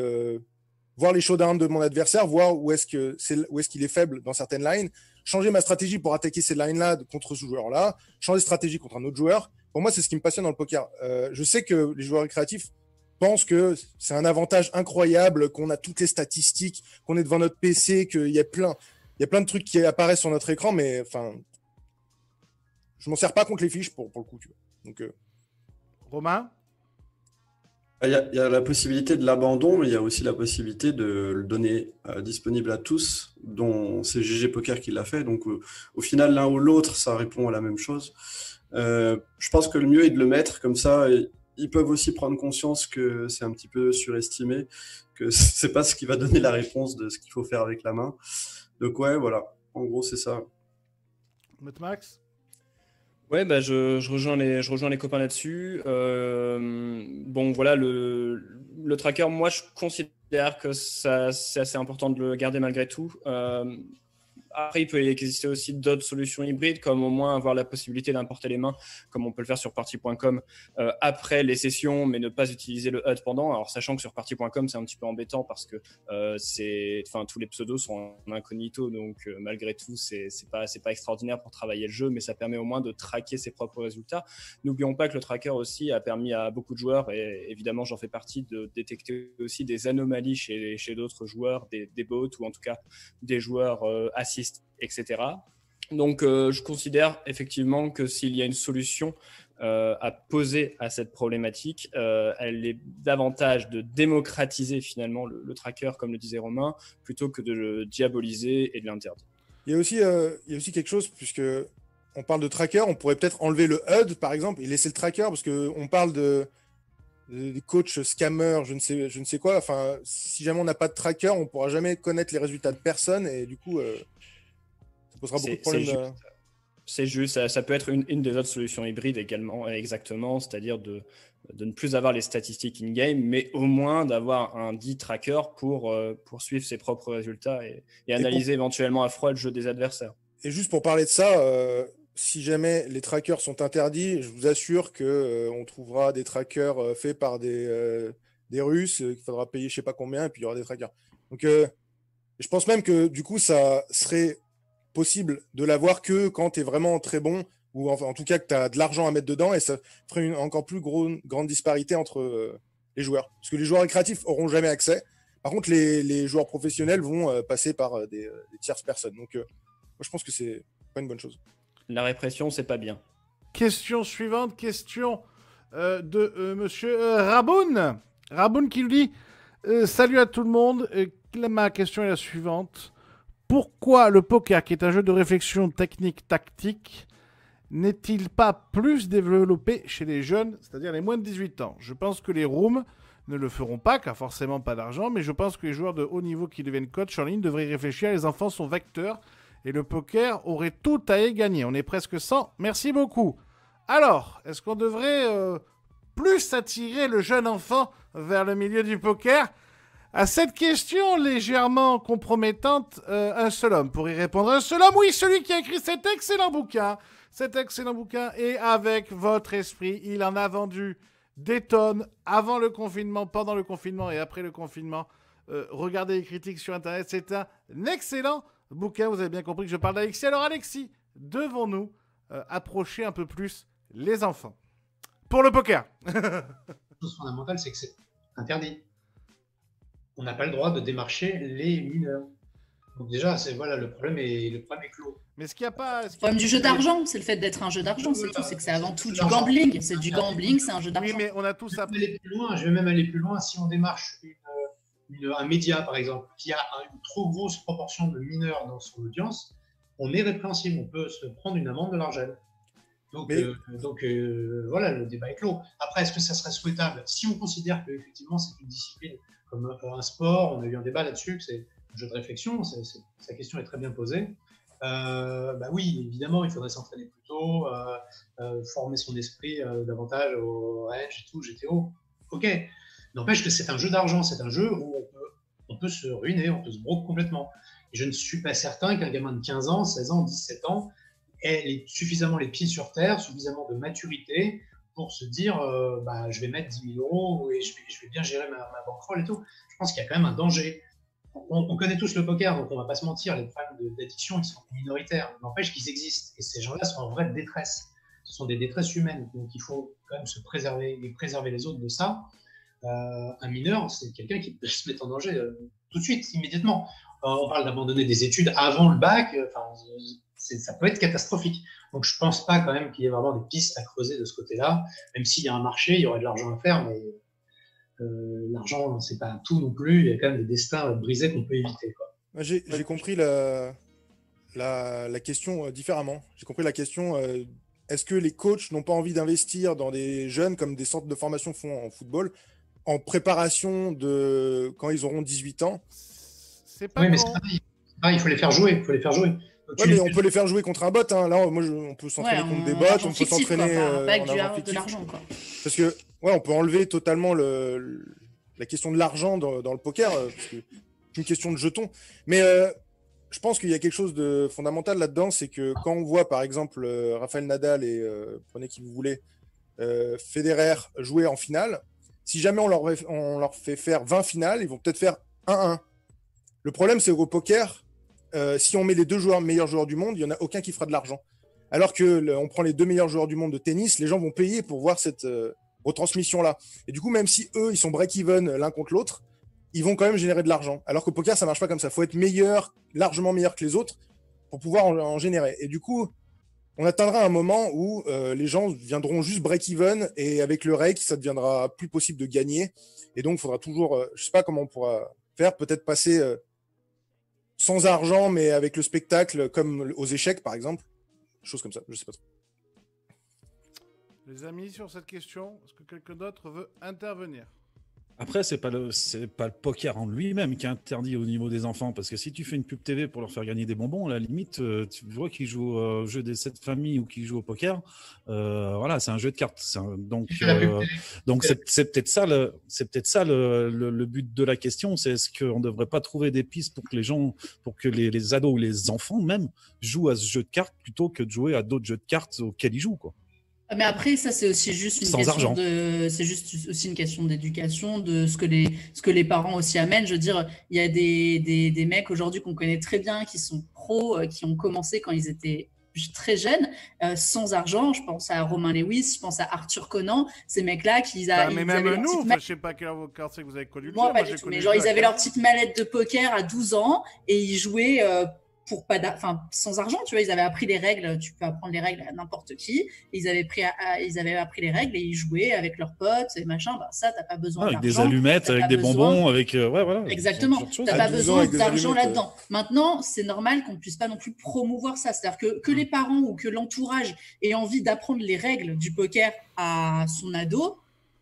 voir les showdowns de mon adversaire, voir où est-ce qu'il est faible dans certaines lines, changer ma stratégie pour attaquer ces lines-là contre ce joueur-là, changer de stratégie contre un autre joueur. Pour moi, c'est ce qui me passionne dans le poker. Je sais que les joueurs récréatifs pensent que c'est un avantage incroyable, qu'on a toutes les statistiques, qu'on est devant notre PC, qu'il y a plein de trucs qui apparaissent sur notre écran, mais enfin, je m'en sers pas contre les fiches pour le coup. Tu vois. Donc, Romain? Il y a la possibilité de l'abandon, mais il y a aussi la possibilité de le donner disponible à tous, dont c'est GG Poker qui l'a fait. Donc, au final, l'un ou l'autre, ça répond à la même chose. Je pense que le mieux est de le mettre comme ça. Ils peuvent aussi prendre conscience que c'est un petit peu surestimé, que c'est pas ce qui va donner la réponse de ce qu'il faut faire avec la main. Donc, ouais, voilà. En gros, c'est ça. Max? Ouais, bah je rejoins les copains là-dessus. Bon, voilà, le tracker, moi, je considère que ça, c'est assez important de le garder malgré tout. Après, il peut exister aussi d'autres solutions hybrides, comme au moins avoir la possibilité d'importer les mains, comme on peut le faire sur party.com après les sessions, mais ne pas utiliser le HUD pendant. Alors, sachant que sur party.com, c'est un petit peu embêtant parce que tous les pseudos sont en incognito, donc malgré tout, c'est pas extraordinaire pour travailler le jeu, mais ça permet au moins de traquer ses propres résultats. N'oublions pas que le tracker aussi a permis à beaucoup de joueurs, et évidemment, j'en fais partie, de détecter aussi des anomalies chez d'autres joueurs, des bots ou en tout cas des joueurs assistés, etc. Donc, je considère effectivement que s'il y a une solution à poser à cette problématique, elle est davantage de démocratiser finalement le tracker, comme le disait Romain, plutôt que de le diaboliser et de l'interdire. Il y a aussi quelque chose, puisque on parle de tracker, on pourrait peut-être enlever le HUD, par exemple, et laisser le tracker, parce qu'on parle des coachs scammers, je ne sais quoi. Enfin, si jamais on n'a pas de tracker, on ne pourra jamais connaître les résultats de personne, et du coup, ça posera beaucoup de problèmes. C'est juste, ça peut être une des autres solutions hybrides également, exactement, c'est-à-dire de ne plus avoir les statistiques in-game, mais au moins d'avoir un dit tracker pour suivre ses propres résultats et analyser éventuellement à froid le jeu des adversaires. Et juste pour parler de ça, si jamais les trackers sont interdits, je vous assure qu'on trouvera des trackers faits par des Russes, qu'il faudra payer je ne sais pas combien, et puis il y aura des trackers. Donc, je pense même que du coup, ça serait possible de l'avoir que quand tu es vraiment très bon, ou en tout cas que tu as de l'argent à mettre dedans, et ça ferait une encore plus grande disparité entre les joueurs. Parce que les joueurs récréatifs n'auront jamais accès. Par contre, les joueurs professionnels vont passer par des tierces personnes. Donc, moi, je pense que c'est pas une bonne chose. La répression, c'est pas bien. Question suivante, question de monsieur Raboun. Raboun qui nous dit salut à tout le monde. Ma question est la suivante. Pourquoi le poker, qui est un jeu de réflexion technique, tactique, n'est-il pas plus développé chez les jeunes, c'est-à-dire les moins de 18 ans? Je pense que les rooms ne le feront pas, car forcément pas d'argent, mais je pense que les joueurs de haut niveau qui deviennent coach en ligne devraient y réfléchir. Les enfants sont vecteurs et le poker aurait tout à y gagner. On est presque 100. Merci beaucoup. Alors, est-ce qu'on devrait plus attirer le jeune enfant vers le milieu du poker? À cette question légèrement compromettante, un seul homme pour y répondre. Un seul homme, oui, celui qui a écrit cet excellent bouquin. Cet excellent bouquin, et avec votre esprit, il en a vendu des tonnes avant le confinement, pendant le confinement et après le confinement. Regardez les critiques sur Internet, c'est un excellent bouquin. Vous avez bien compris que je parle d'Alexis. Alors Alexis, devons-nous approcher un peu plus les enfants pour le poker? La chose fondamentale, c'est que c'est interdit. On n'a pas le droit de démarcher les mineurs. Donc déjà, voilà, le problème est clos. Mais ce qu'il n'y a pas... Le problème du jeu d'argent, c'est le fait d'être un jeu d'argent, c'est tout. C'est que c'est avant tout du gambling. C'est du gambling, c'est un jeu d'argent. Oui, mais on a tous appris. Je vais même aller plus loin. Si on démarche un média, par exemple, qui a une trop grosse proportion de mineurs dans son audience, on est répréhensible. On peut se prendre une amende de l'argent. Donc, voilà, le débat est clos. Après, est-ce que ça serait souhaitable? Si on considère qu'effectivement c'est une discipline comme un sport, on a eu un débat là-dessus, que c'est un jeu de réflexion, sa question est très bien posée. Oui, évidemment, il faudrait s'entraîner plus tôt, former son esprit davantage au range et tout, GTO. Ok. N'empêche que c'est un jeu d'argent, c'est un jeu où on peut se ruiner, on peut se broquer complètement. Et je ne suis pas certain qu'un gamin de 15 ans, 16 ans, 17 ans ait suffisamment les pieds sur terre, suffisamment de maturité pour se dire je vais mettre 10 000 euros et je vais bien gérer ma bankroll et tout. Je pense qu'il y a quand même un danger. On connaît tous le poker, donc on ne va pas se mentir, les problèmes d'addiction, ils sont minoritaires. N'empêche qu'ils existent. Et ces gens-là sont en vraie détresse. Ce sont des détresses humaines. Donc il faut quand même se préserver et préserver les autres de ça. Un mineur, c'est quelqu'un qui peut se mettre en danger tout de suite, immédiatement. On parle d'abandonner des études avant le bac. Ça peut être catastrophique. Donc je ne pense pas quand même qu'il y ait vraiment des pistes à creuser de ce côté-là. Même s'il y a un marché, il y aurait de l'argent à faire, mais l'argent, c'est pas tout non plus. Il y a quand même des destins brisés qu'on peut éviter, quoi. J'ai compris la question différemment. J'ai compris la question, est-ce que les coachs n'ont pas envie d'investir dans des jeunes comme des centres de formation font en football, en préparation de quand ils auront 18 ans? C'est pas Oui, mais con. c'est pareil. Il faut les faire jouer. Il faut les faire jouer. Donc, Ouais, mais on peut les faire jouer contre un bot. Hein. Là, on peut s'entraîner contre des bots, argent on peut fictif, quoi, s'entraîner pas avec en argent de fictif. l'argent, quoi. Parce que, ouais, on peut enlever totalement la question de l'argent dans le poker, parce que c'est une question de jetons. Mais je pense qu'il y a quelque chose de fondamental là-dedans, c'est que quand on voit, par exemple, Rafael Nadal et prenez qui vous voulez, Federer jouer en finale, si jamais on leur fait faire 20 finales, ils vont peut-être faire 1-1. Le problème, c'est qu'au poker, si on met les deux meilleurs joueurs du monde, il n'y en a aucun qui fera de l'argent. Alors que on prend les deux meilleurs joueurs du monde de tennis, les gens vont payer pour voir cette retransmission-là. Et du coup, même si eux, ils sont break-even l'un contre l'autre, ils vont quand même générer de l'argent. Alors qu'au poker, ça marche pas comme ça. Il faut être meilleur, largement meilleur que les autres pour pouvoir en générer. Et du coup, on atteindra un moment où les gens viendront juste break-even et avec le rake, ça deviendra plus possible de gagner. Et donc, il faudra toujours, je sais pas comment on pourra faire, peut-être passer sans argent, mais avec le spectacle, comme aux échecs, par exemple. Chose comme ça, je sais pas trop. Les amis, sur cette question, est-ce que quelqu'un d'autre veut intervenir? Après, c'est pas le poker en lui-même qui est interdit au niveau des enfants, parce que si tu fais une pub TV pour leur faire gagner des bonbons, à la limite, tu vois qu'ils jouent au jeu des 7 familles ou qu'ils jouent au poker, voilà, c'est un jeu de cartes. Donc c'est peut-être ça le but de la question, c'est est-ce qu'on ne devrait pas trouver des pistes pour que les ados ou les enfants même jouent à ce jeu de cartes plutôt que de jouer à d'autres jeux de cartes auxquels ils jouent, quoi. Mais après, ça, c'est aussi juste une question c'est juste aussi une question d'éducation, de ce que les parents aussi amènent. Je veux dire, il y a des mecs aujourd'hui qu'on connaît très bien, qui sont pros, qui ont commencé quand ils étaient très jeunes, sans argent. Je pense à Romain Lewis, je pense à Arthur Conan, ces mecs-là qui mais même nous, je sais pas quand c'est que vous avez connu le jeu. Moi, pas du tout, mais genre, ils avaient leur petite mallette de poker à 12 ans et ils jouaient sans argent, tu vois, ils avaient appris les règles, tu peux apprendre les règles à n'importe qui, ils avaient appris les règles et ils jouaient avec leurs potes et machin, ça, t'as pas besoin d'argent. Avec des allumettes, avec des bonbons, avec, ouais, voilà. Exactement, t'as pas besoin d'argent là-dedans. Maintenant, c'est normal qu'on ne puisse pas non plus promouvoir ça, c'est-à-dire que les parents ou que l'entourage aient envie d'apprendre les règles du poker à son ado,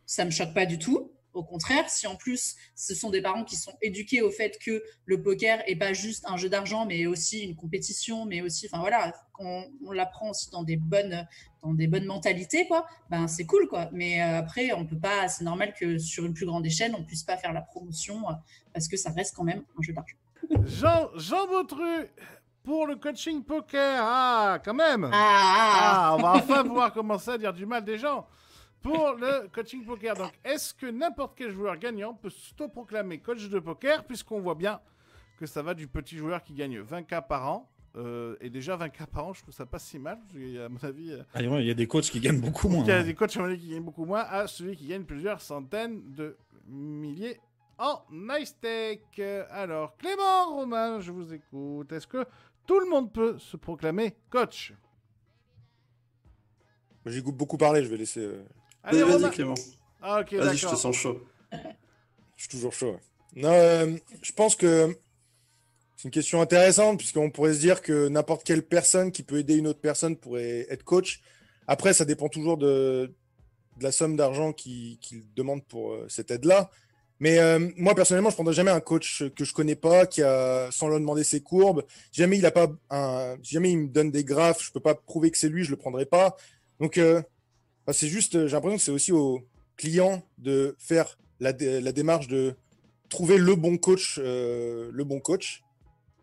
ça me choque pas du tout. Au contraire, si en plus ce sont des parents qui sont éduqués au fait que le poker est pas juste un jeu d'argent, mais aussi une compétition, mais aussi, enfin voilà, on l'apprend aussi dans des bonnes mentalités, quoi. Ben c'est cool, quoi. Mais après, on peut pas. C'est normal que sur une plus grande échelle, on puisse pas faire la promotion parce que ça reste quand même un jeu d'argent. Jean Bautru, pour le coaching poker, quand même. On va enfin pouvoir commencer à dire du mal des gens. Pour le coaching poker, donc, est-ce que n'importe quel joueur gagnant peut s'autoproclamer coach de poker, puisqu'on voit bien que ça va du petit joueur qui gagne 20K par an, et déjà 20K par an, je trouve ça pas si mal, à mon avis... il y a des coachs qui gagnent beaucoup moins. Il y a des coachs à mon avis qui gagnent beaucoup moins, à celui qui gagne plusieurs centaines de milliers en nice tech. Alors, Clément, Romain, je vous écoute. Est-ce que tout le monde peut se proclamer coach? J'ai beaucoup parlé, je vais laisser... Allez, vas-y, Clément. Ok, vas-y, je te sens chaud. Je suis toujours chaud. Ouais. Non, je pense que c'est une question intéressante, puisqu'on pourrait se dire que n'importe quelle personne qui peut aider une autre personne pourrait être coach. Après, ça dépend toujours de la somme d'argent qu'il demande pour cette aide-là. Mais moi, personnellement, je ne prendrais jamais un coach que je ne connais pas, sans leur demander ses courbes. Si jamais il me donne des graphes, je ne peux pas prouver que c'est lui, je ne le prendrai pas. Donc, c'est juste, j'ai l'impression que c'est aussi au client de faire la démarche de trouver le bon coach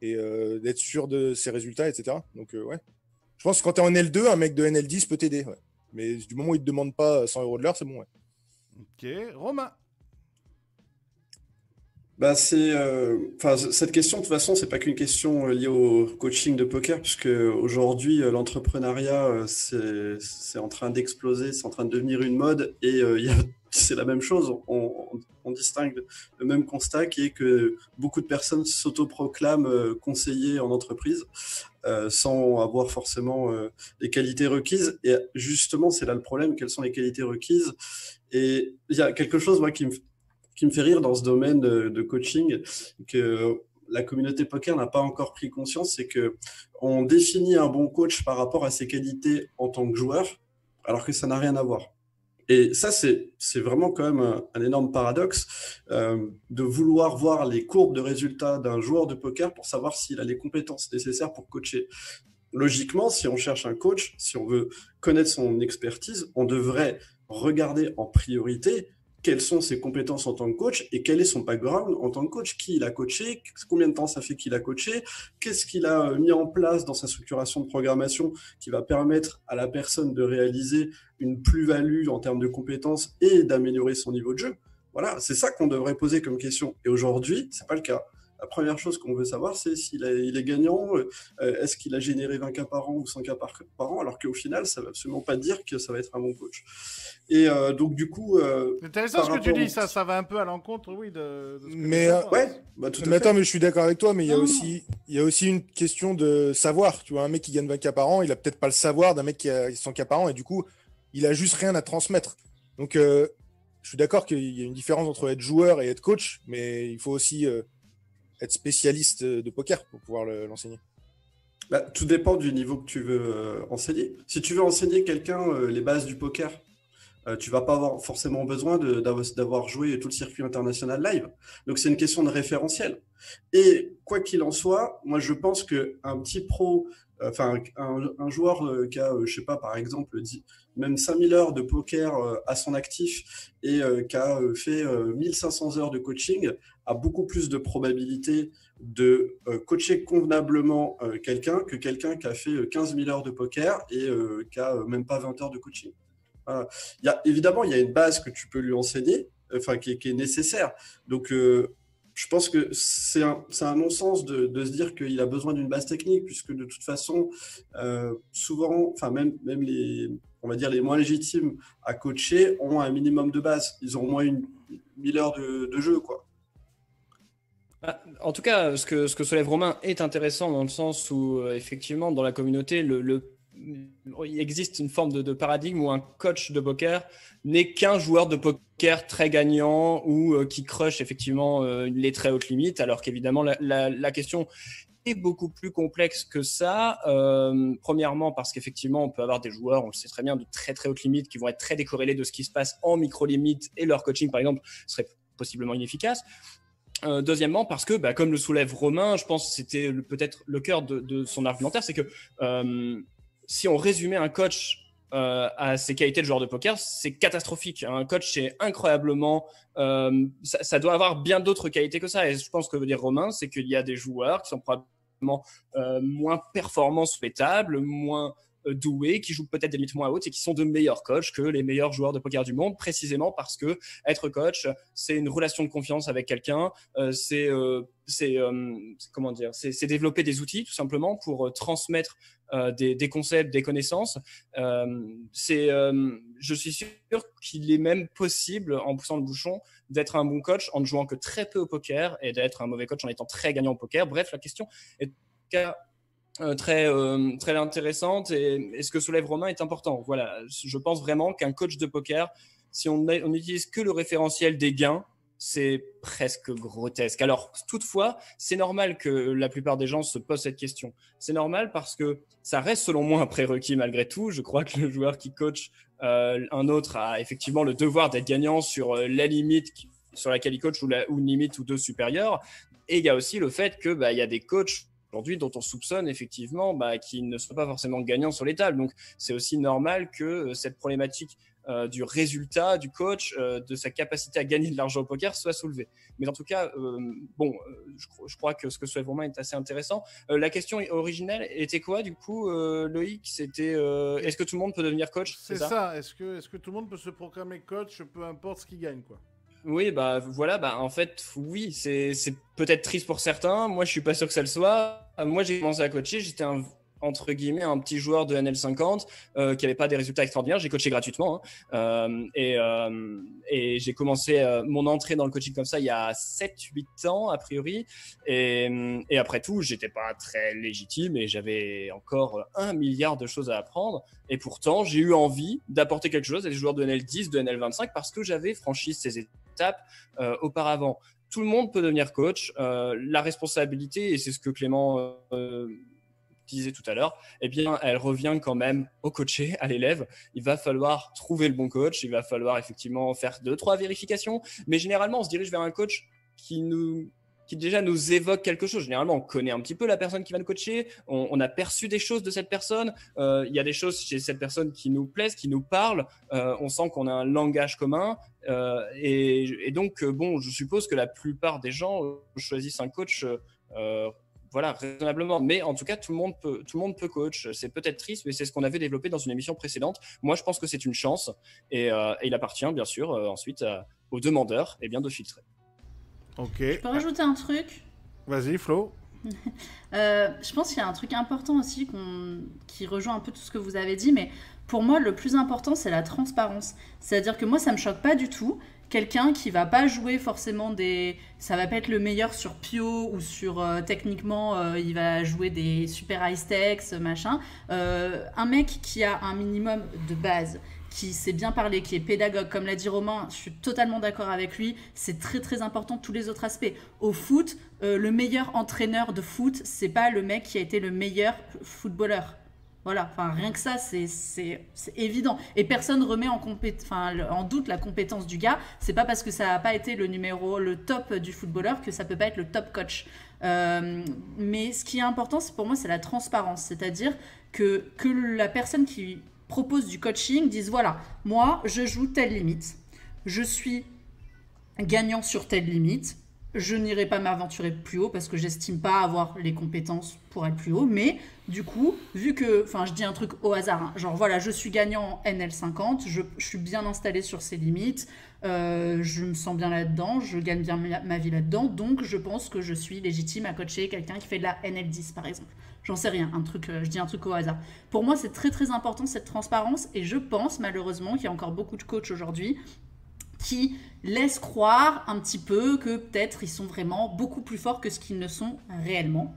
et d'être sûr de ses résultats, etc. Donc, ouais. Je pense que quand tu es en L2, un mec de NL10 peut t'aider. Ouais. Mais du moment où il ne te demande pas 100 € de l'heure, c'est bon. Ouais. Ok. Romain. Cette question, de toute façon, c'est pas qu'une question liée au coaching de poker, puisque aujourd'hui, l'entrepreneuriat, c'est en train d'exploser, c'est en train de devenir une mode, et c'est la même chose. On distingue le même constat, qui est que beaucoup de personnes s'autoproclament conseillers en entreprise, sans avoir forcément les qualités requises. Et justement, c'est là le problème. Quelles sont les qualités requises? Et il y a quelque chose, moi, qui me fait rire dans ce domaine de coaching, que la communauté poker n'a pas encore pris conscience, c'est que on définit un bon coach par rapport à ses qualités en tant que joueur, alors que ça n'a rien à voir. Et ça, c'est vraiment quand même un énorme paradoxe de vouloir voir les courbes de résultats d'un joueur de poker pour savoir s'il a les compétences nécessaires pour coacher. Logiquement, si on cherche un coach, si on veut connaître son expertise, on devrait regarder en priorité quelles sont ses compétences en tant que coach et quel est son background en tant que coach, qui il a coaché, combien de temps ça fait qu'il a coaché, qu'est-ce qu'il a mis en place dans sa structuration de programmation qui va permettre à la personne de réaliser une plus-value en termes de compétences et d'améliorer son niveau de jeu. Voilà, c'est ça qu'on devrait poser comme question. Et aujourd'hui, c'est pas le cas. La première chose qu'on veut savoir, c'est s'il est gagnant, est-ce qu'il a généré 20 cas par an ou 100 cas par an, alors qu'au final, ça ne veut absolument pas dire que ça va être un bon coach. Et donc, du coup... c'est intéressant ce que tu dis, ça va un peu à l'encontre, oui, de ce que mais, ouais, bah, tout à fait. Attends, mais je suis d'accord avec toi, mais il y a aussi une question de savoir. Tu vois, un mec qui gagne 20 cas par an, il a peut-être pas le savoir d'un mec qui a 100 cas par an, et du coup, il a juste rien à transmettre. Donc, je suis d'accord qu'il y a une différence entre être joueur et être coach, mais il faut aussi... être spécialiste de poker pour pouvoir l'enseigner. Bah, tout dépend du niveau que tu veux enseigner. Si tu veux enseigner quelqu'un les bases du poker, tu vas pas avoir forcément besoin d'avoir joué tout le circuit international live. Donc, c'est une question de référentiel. Et quoi qu'il en soit, moi, je pense qu'un petit pro, un joueur qui a, je sais pas, par exemple, même 5000 heures de poker à son actif et qui a fait 1500 heures de coaching, a beaucoup plus de probabilité de coacher convenablement quelqu'un que quelqu'un qui a fait 15 000 heures de poker et qui a même pas 20 heures de coaching. Évidemment, il y a une base que tu peux lui enseigner, qui est nécessaire. Donc, je pense que c'est un non-sens de se dire qu'il a besoin d'une base technique, puisque de toute façon, souvent, même on va dire les moins légitimes à coacher ont un minimum de base. Ils ont au moins 1000 heures de jeu, quoi. En tout cas, ce que soulève Romain est intéressant dans le sens où, effectivement, dans la communauté, il existe une forme de paradigme où un coach de poker n'est qu'un joueur de poker très gagnant ou qui crush effectivement les très hautes limites, alors qu'évidemment, la question est beaucoup plus complexe que ça. Premièrement, parce qu'effectivement, on peut avoir des joueurs, on le sait très bien, de très très hautes limites qui vont être très décorrélés de ce qui se passe en micro-limites et leur coaching, par exemple, serait possiblement inefficace. Deuxièmement, parce que, comme le soulève Romain, je pense que c'était peut-être le cœur de son argumentaire, c'est que si on résumait un coach à ses qualités de joueur de poker, c'est catastrophique. Un coach, c'est incroyablement... ça doit avoir bien d'autres qualités que ça. Et je pense que veut dire Romain, c'est qu'il y a des joueurs qui sont probablement moins performants sous les tables, moins doués, qui jouent peut-être des limites moins hautes et qui sont de meilleurs coachs que les meilleurs joueurs de poker du monde, précisément parce que être coach, c'est une relation de confiance avec quelqu'un, c'est développer des outils tout simplement pour transmettre des concepts, des connaissances. Je suis sûr qu'il est même possible, en poussant le bouchon, d'être un bon coach en ne jouant que très peu au poker et d'être un mauvais coach en étant très gagnant au poker. Bref, la question est très intéressante et ce que soulève Romain est important. Voilà, je pense vraiment qu'un coach de poker, si on n'utilise que le référentiel des gains, c'est presque grotesque. Alors, toutefois, c'est normal que la plupart des gens se posent cette question. C'est normal parce que ça reste, selon moi, un prérequis malgré tout. Je crois que le joueur qui coach un autre a effectivement le devoir d'être gagnant sur la limite sur laquelle il coach ou une limite ou deux supérieure. Et il y a aussi le fait que il y a des coachs aujourd'hui dont on soupçonne effectivement qu'ils ne soient pas forcément gagnants sur les tables. Donc, c'est aussi normal que cette problématique du résultat du coach, de sa capacité à gagner de l'argent au poker soit soulevée. Mais en tout cas, je crois que ce que soulève Romain est assez intéressant. La question originelle était quoi du coup, Loïc? C'était est-ce que tout le monde peut devenir coach? C'est ça. Est-ce que tout le monde peut se proclamer coach, peu importe ce qu'il gagne, quoi? Oui, voilà, en fait, oui, c'est peut-être triste pour certains. Moi, je suis pas sûr que ça le soit. Moi, j'ai commencé à coacher, j'étais entre guillemets un petit joueur de NL50 qui avait pas des résultats extraordinaires. J'ai coaché gratuitement et j'ai commencé mon entrée dans le coaching comme ça il y a 7-8 ans a priori et après tout j'étais pas très légitime et j'avais encore 1 milliard de choses à apprendre et pourtant j'ai eu envie d'apporter quelque chose à des joueurs de NL10, de NL25 parce que j'avais franchi ces étapes étapes auparavant. Tout le monde peut devenir coach. La responsabilité, et c'est ce que Clément disait tout à l'heure, eh bien, elle revient quand même au coaché, à l'élève. Il va falloir trouver le bon coach. Il va falloir effectivement faire 2-3 vérifications. Mais généralement, on se dirige vers un coach qui déjà nous évoque quelque chose. Généralement, on connaît un petit peu la personne qui va nous coacher. On a perçu des choses de cette personne. Il y a des choses chez cette personne qui nous plaisent, qui nous parlent. On sent qu'on a un langage commun. Et donc, bon, je suppose que la plupart des gens choisissent un coach voilà, raisonnablement. Mais en tout cas, tout le monde peut coach. C'est peut-être triste, mais c'est ce qu'on avait développé dans une émission précédente. Moi, je pense que c'est une chance. Et il appartient, bien sûr, ensuite aux demandeurs de filtrer. Ok. Je peux rajouter un truc ? Vas-y, Flo. Je pense qu'il y a un truc important aussi qui rejoint un peu tout ce que vous avez dit, mais pour moi, le plus important, c'est la transparence. C'est-à-dire que moi, ça me choque pas du tout. Quelqu'un qui va pas jouer forcément ça va pas être le meilleur sur Pio ou sur techniquement il va jouer des super high stakes machin. Un mec qui a un minimum de base, qui sait bien parler, qui est pédagogue, comme l'a dit Romain, je suis totalement d'accord avec lui, c'est très très important tous les autres aspects. Au foot, le meilleur entraîneur de foot, c'est pas le mec qui a été le meilleur footballeur. Voilà, enfin rien que ça, c'est évident. Et personne remet en doute la compétence du gars. C'est pas parce que ça n'a pas été le top du footballeur que ça peut pas être le top coach. Mais ce qui est important, pour moi, c'est la transparence. C'est-à-dire que la personne qui propose du coaching dise voilà, moi, je joue telle limite. Je suis gagnant sur telle limite. Je n'irai pas m'aventurer plus haut parce que j'estime pas avoir les compétences pour être plus haut. Mais du coup, vu que, je dis un truc au hasard, hein, genre voilà, je suis gagnant en NL50, je suis bien installé sur ces limites, je me sens bien là-dedans, je gagne bien ma vie là-dedans, donc je pense que je suis légitime à coacher quelqu'un qui fait de la NL10 par exemple. J'en sais rien, je dis un truc au hasard. Pour moi, c'est très très important cette transparence et je pense malheureusement qu'il y a encore beaucoup de coachs aujourd'hui qui laissent croire un petit peu que peut-être ils sont vraiment beaucoup plus forts que ce qu'ils ne sont réellement.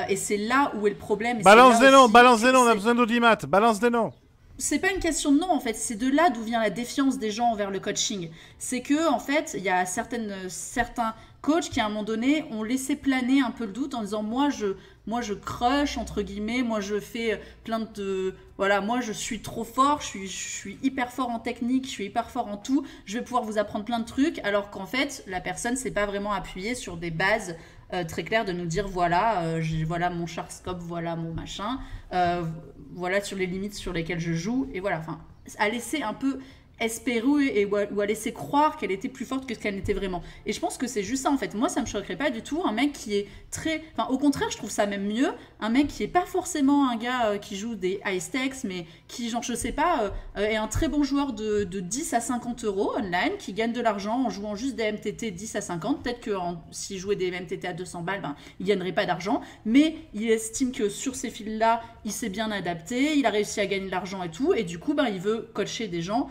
Et c'est là où est le problème. Balance des noms, on a besoin d'audimat, balance des noms. C'est pas une question de nom en fait, c'est de là d'où vient la défiance des gens envers le coaching. C'est que en fait, il y a certains coachs qui à un moment donné ont laissé planer un peu le doute en disant moi je crush entre guillemets, moi je fais plein de moi je suis trop fort, je suis hyper fort en technique, je suis hyper fort en tout, je vais pouvoir vous apprendre plein de trucs, alors qu'en fait la personne s'est pas vraiment appuyée sur des bases très claires de nous dire voilà mon Sharkscope, voilà mon machin, voilà sur les limites sur lesquelles je joue, et voilà, à laisser un peu espérer ou à laisser croire qu'elle était plus forte que ce qu'elle n'était vraiment. Et je pense que c'est juste ça en fait. Moi, ça me choquerait pas du tout un mec qui est au contraire, je trouve ça même mieux, un mec qui est pas forcément un gars qui joue des high stakes, mais qui, genre, je sais pas, est un très bon joueur de 10 à 50 euros online, qui gagne de l'argent en jouant juste des MTT 10 à 50. Peut-être que s'il jouait des MTT à 200 balles, il gagnerait pas d'argent, mais il estime que sur ces fils-là, il s'est bien adapté, il a réussi à gagner de l'argent et tout, et du coup, il veut coacher des gens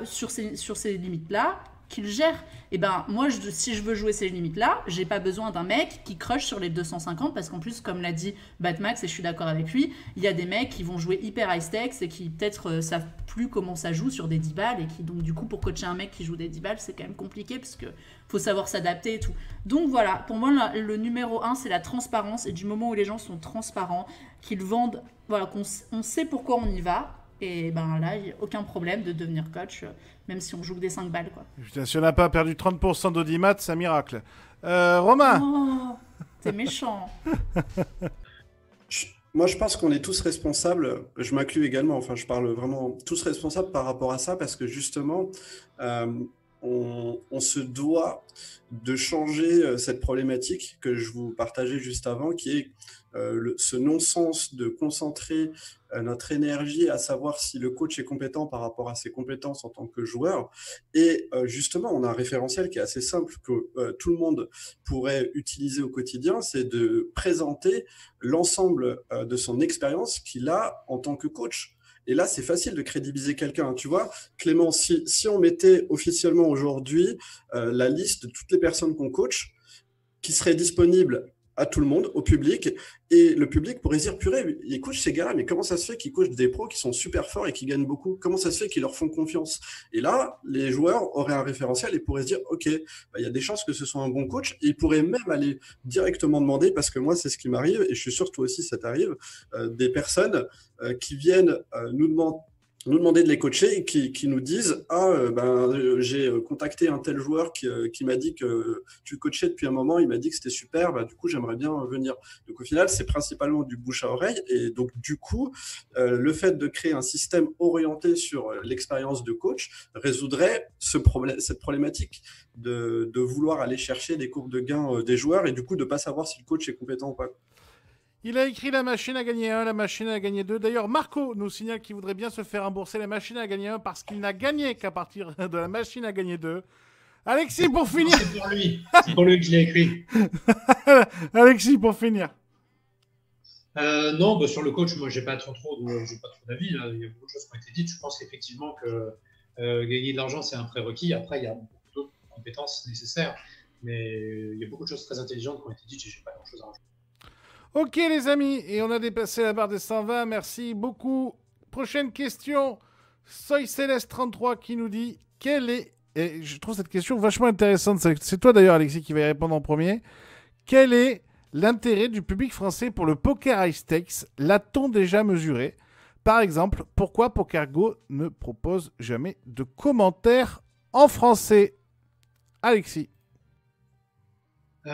sur ces limites-là qu'il gère. Et moi, si je veux jouer ces limites-là, j'ai pas besoin d'un mec qui crush sur les 250, parce qu'en plus, comme l'a dit Batmax, et je suis d'accord avec lui, il y a des mecs qui vont jouer hyper high stakes et qui peut-être savent plus comment ça joue sur des 10 balles, et qui donc du coup, pour coacher un mec qui joue des 10 balles, c'est quand même compliqué, parce que faut savoir s'adapter et tout. Donc voilà, pour moi, le numéro 1, c'est la transparence, et du moment où les gens sont transparents, qu'ils vendent, qu'on sait pourquoi on y va, et là, il n'y a aucun problème de devenir coach, même si on joue que des 5 balles, quoi. Putain, si on n'a pas perdu 30% d'audimat, c'est un miracle. Romain. Oh, t'es méchant. Moi, je pense qu'on est tous responsables. Je m'inclus également. Je parle vraiment tous responsables par rapport à ça, parce que justement, on se doit de changer cette problématique que je vous partageais juste avant, qui est ce non-sens de concentrer notre énergie à savoir si le coach est compétent par rapport à ses compétences en tant que joueur. Et justement, on a un référentiel qui est assez simple que tout le monde pourrait utiliser au quotidien, c'est de présenter l'ensemble de son expérience qu'il a en tant que coach. Et là, c'est facile de crédibiliser quelqu'un. Tu vois, Clément, si on mettait officiellement aujourd'hui la liste de toutes les personnes qu'on coach qui seraient disponibles à tout le monde, au public, et le public pourrait se dire, purée, ils coachent ces gars-là, mais comment ça se fait qu'ils coachent des pros qui sont super forts et qui gagnent beaucoup? Comment ça se fait qu'ils leur font confiance? Et là, les joueurs auraient un référentiel et pourraient se dire, OK, il y a des chances que ce soit un bon coach. Et ils pourraient même aller directement demander, parce que moi, c'est ce qui m'arrive, et je suis sûr que toi aussi, ça t'arrive, des personnes qui viennent nous demander de les coacher et qui nous disent j'ai contacté un tel joueur qui m'a dit que tu le coachais depuis un moment, il m'a dit que c'était super, du coup j'aimerais bien venir. Donc au final c'est principalement du bouche à oreille, et donc du coup le fait de créer un système orienté sur l'expérience de coach résoudrait cette problématique de vouloir aller chercher des courbes de gains des joueurs et du coup de pas savoir si le coach est compétent ou pas. Il a écrit la machine à gagner 1, la machine à gagner 2. D'ailleurs, Marco nous signale qu'il voudrait bien se faire rembourser la machine à gagner 1 parce qu'il n'a gagné qu'à partir de la machine à gagner 2. Alexis, pour finir. C'est pour lui. C'est pour lui que je l'ai écrit. Alexis, pour finir. Non, sur le coach, moi, j'ai pas trop d'avis. Là. Il y a beaucoup de choses qui ont été dites. Je pense qu'effectivement que gagner de l'argent, c'est un prérequis. Après, il y a beaucoup d'autres compétences nécessaires. Mais il y a beaucoup de choses très intelligentes qui ont été dites et j'ai pas grand-chose à rajouter. Ok les amis, et on a dépassé la barre des 120, merci beaucoup. Prochaine question, Soy Céleste 33 qui nous dit quel est, et je trouve cette question vachement intéressante, c'est toi d'ailleurs Alexis qui va y répondre en premier, quel est l'intérêt du public français pour le poker high stakes? L'a-t-on déjà mesuré? Par exemple, pourquoi PokerGo ne propose jamais de commentaires en français? Alexis. Il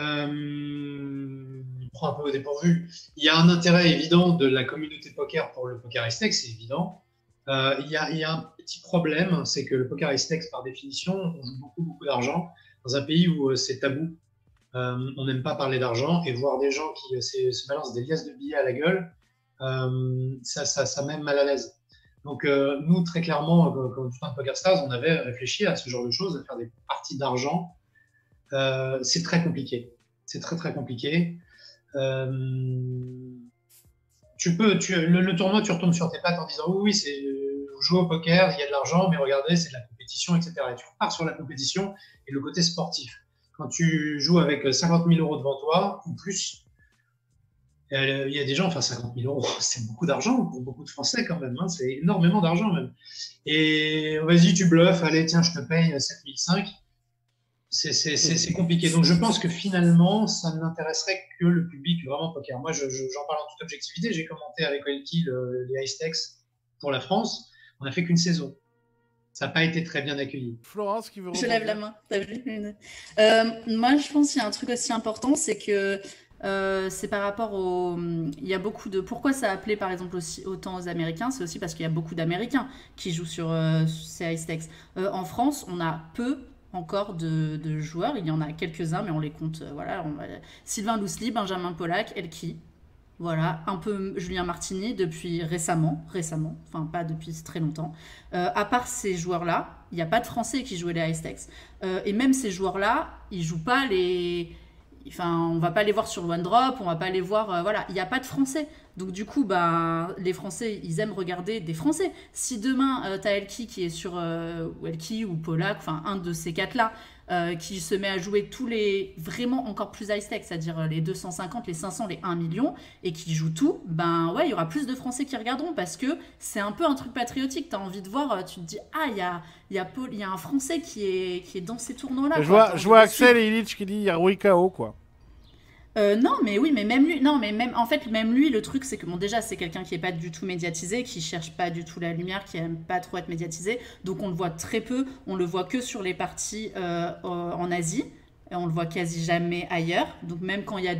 prend un peu au dépourvu. Il y a un intérêt évident de la communauté poker pour le poker high stakes, c'est évident. Il y a un petit problème, c'est que le poker high stakes, par définition, on joue beaucoup d'argent dans un pays où c'est tabou. On n'aime pas parler d'argent et voir des gens qui se balancent des liasses de billets à la gueule, ça met mal à l'aise. Donc nous, très clairement, comme tout un Poker Stars, on avait réfléchi à ce genre de choses, à faire des parties d'argent. C'est très compliqué. C'est très compliqué. Le tournoi, tu retombes sur tes pattes en disant oui, vous jouez au poker, il y a de l'argent, mais regardez, c'est de la compétition, etc. Et tu repars sur la compétition et le côté sportif. Quand tu joues avec 50 000 euros devant toi, ou plus, il y a des gens, 50 000 euros, c'est beaucoup d'argent pour beaucoup de Français quand même, hein, c'est énormément d'argent même. Et vas-y, tu bluffes, allez, tiens, je te paye 7 500. C'est compliqué. Donc, je pense que finalement, ça n'intéresserait que le public vraiment poker. Moi, j'en parle en toute objectivité. J'ai commenté avec Welky les high stakes pour la France. On n'a fait qu'une saison. Ça n'a pas été très bien accueilli. Florence qui veut Je lève la main. T'as vu moi, je pense qu'il y a un truc aussi important, c'est que c'est par rapport au... Il y a beaucoup de... Pourquoi ça a appelé, par exemple, aussi autant aux Américains? C'est aussi parce qu'il y a beaucoup d'Américains qui jouent sur ces high stakes. En France, on a peu encore de joueurs. Il y en a quelques-uns, mais on les compte. Sylvain Lousli, Benjamin Pollack, Elki. Voilà, un peu Julien Martini depuis récemment, enfin pas depuis très longtemps. À part ces joueurs-là, il n'y a pas de Français qui jouaient les high stakes. Et même ces joueurs-là, ils jouent pas les... Enfin, on va pas les voir sur One Drop, on va pas les voir... voilà, il n'y a pas de Français. Donc du coup, les Français, ils aiment regarder des Français. Si demain, tu as Elki qui est sur... Elki ou Pollack, enfin un de ces quatre-là, qui se met à jouer tous les vraiment encore plus high stakes, c'est-à-dire les 250, les 500, les 1 million, et qui joue tout, il y aura plus de Français qui regarderont parce que c'est un peu un truc patriotique. Tu as envie de voir, tu te dis, il y a un Français qui est dans ces tournois-là. Je vois Axel et Illich qui dit, il y a Rui Kao, quoi. Non, mais oui, mais même lui, même lui, le truc, c'est que déjà, c'est quelqu'un qui est pas du tout médiatisé, qui cherche pas du tout la lumière, qui aime pas trop être médiatisé, donc on le voit très peu, on le voit que sur les parties en Asie, et on le voit quasi jamais ailleurs, donc même quand il y a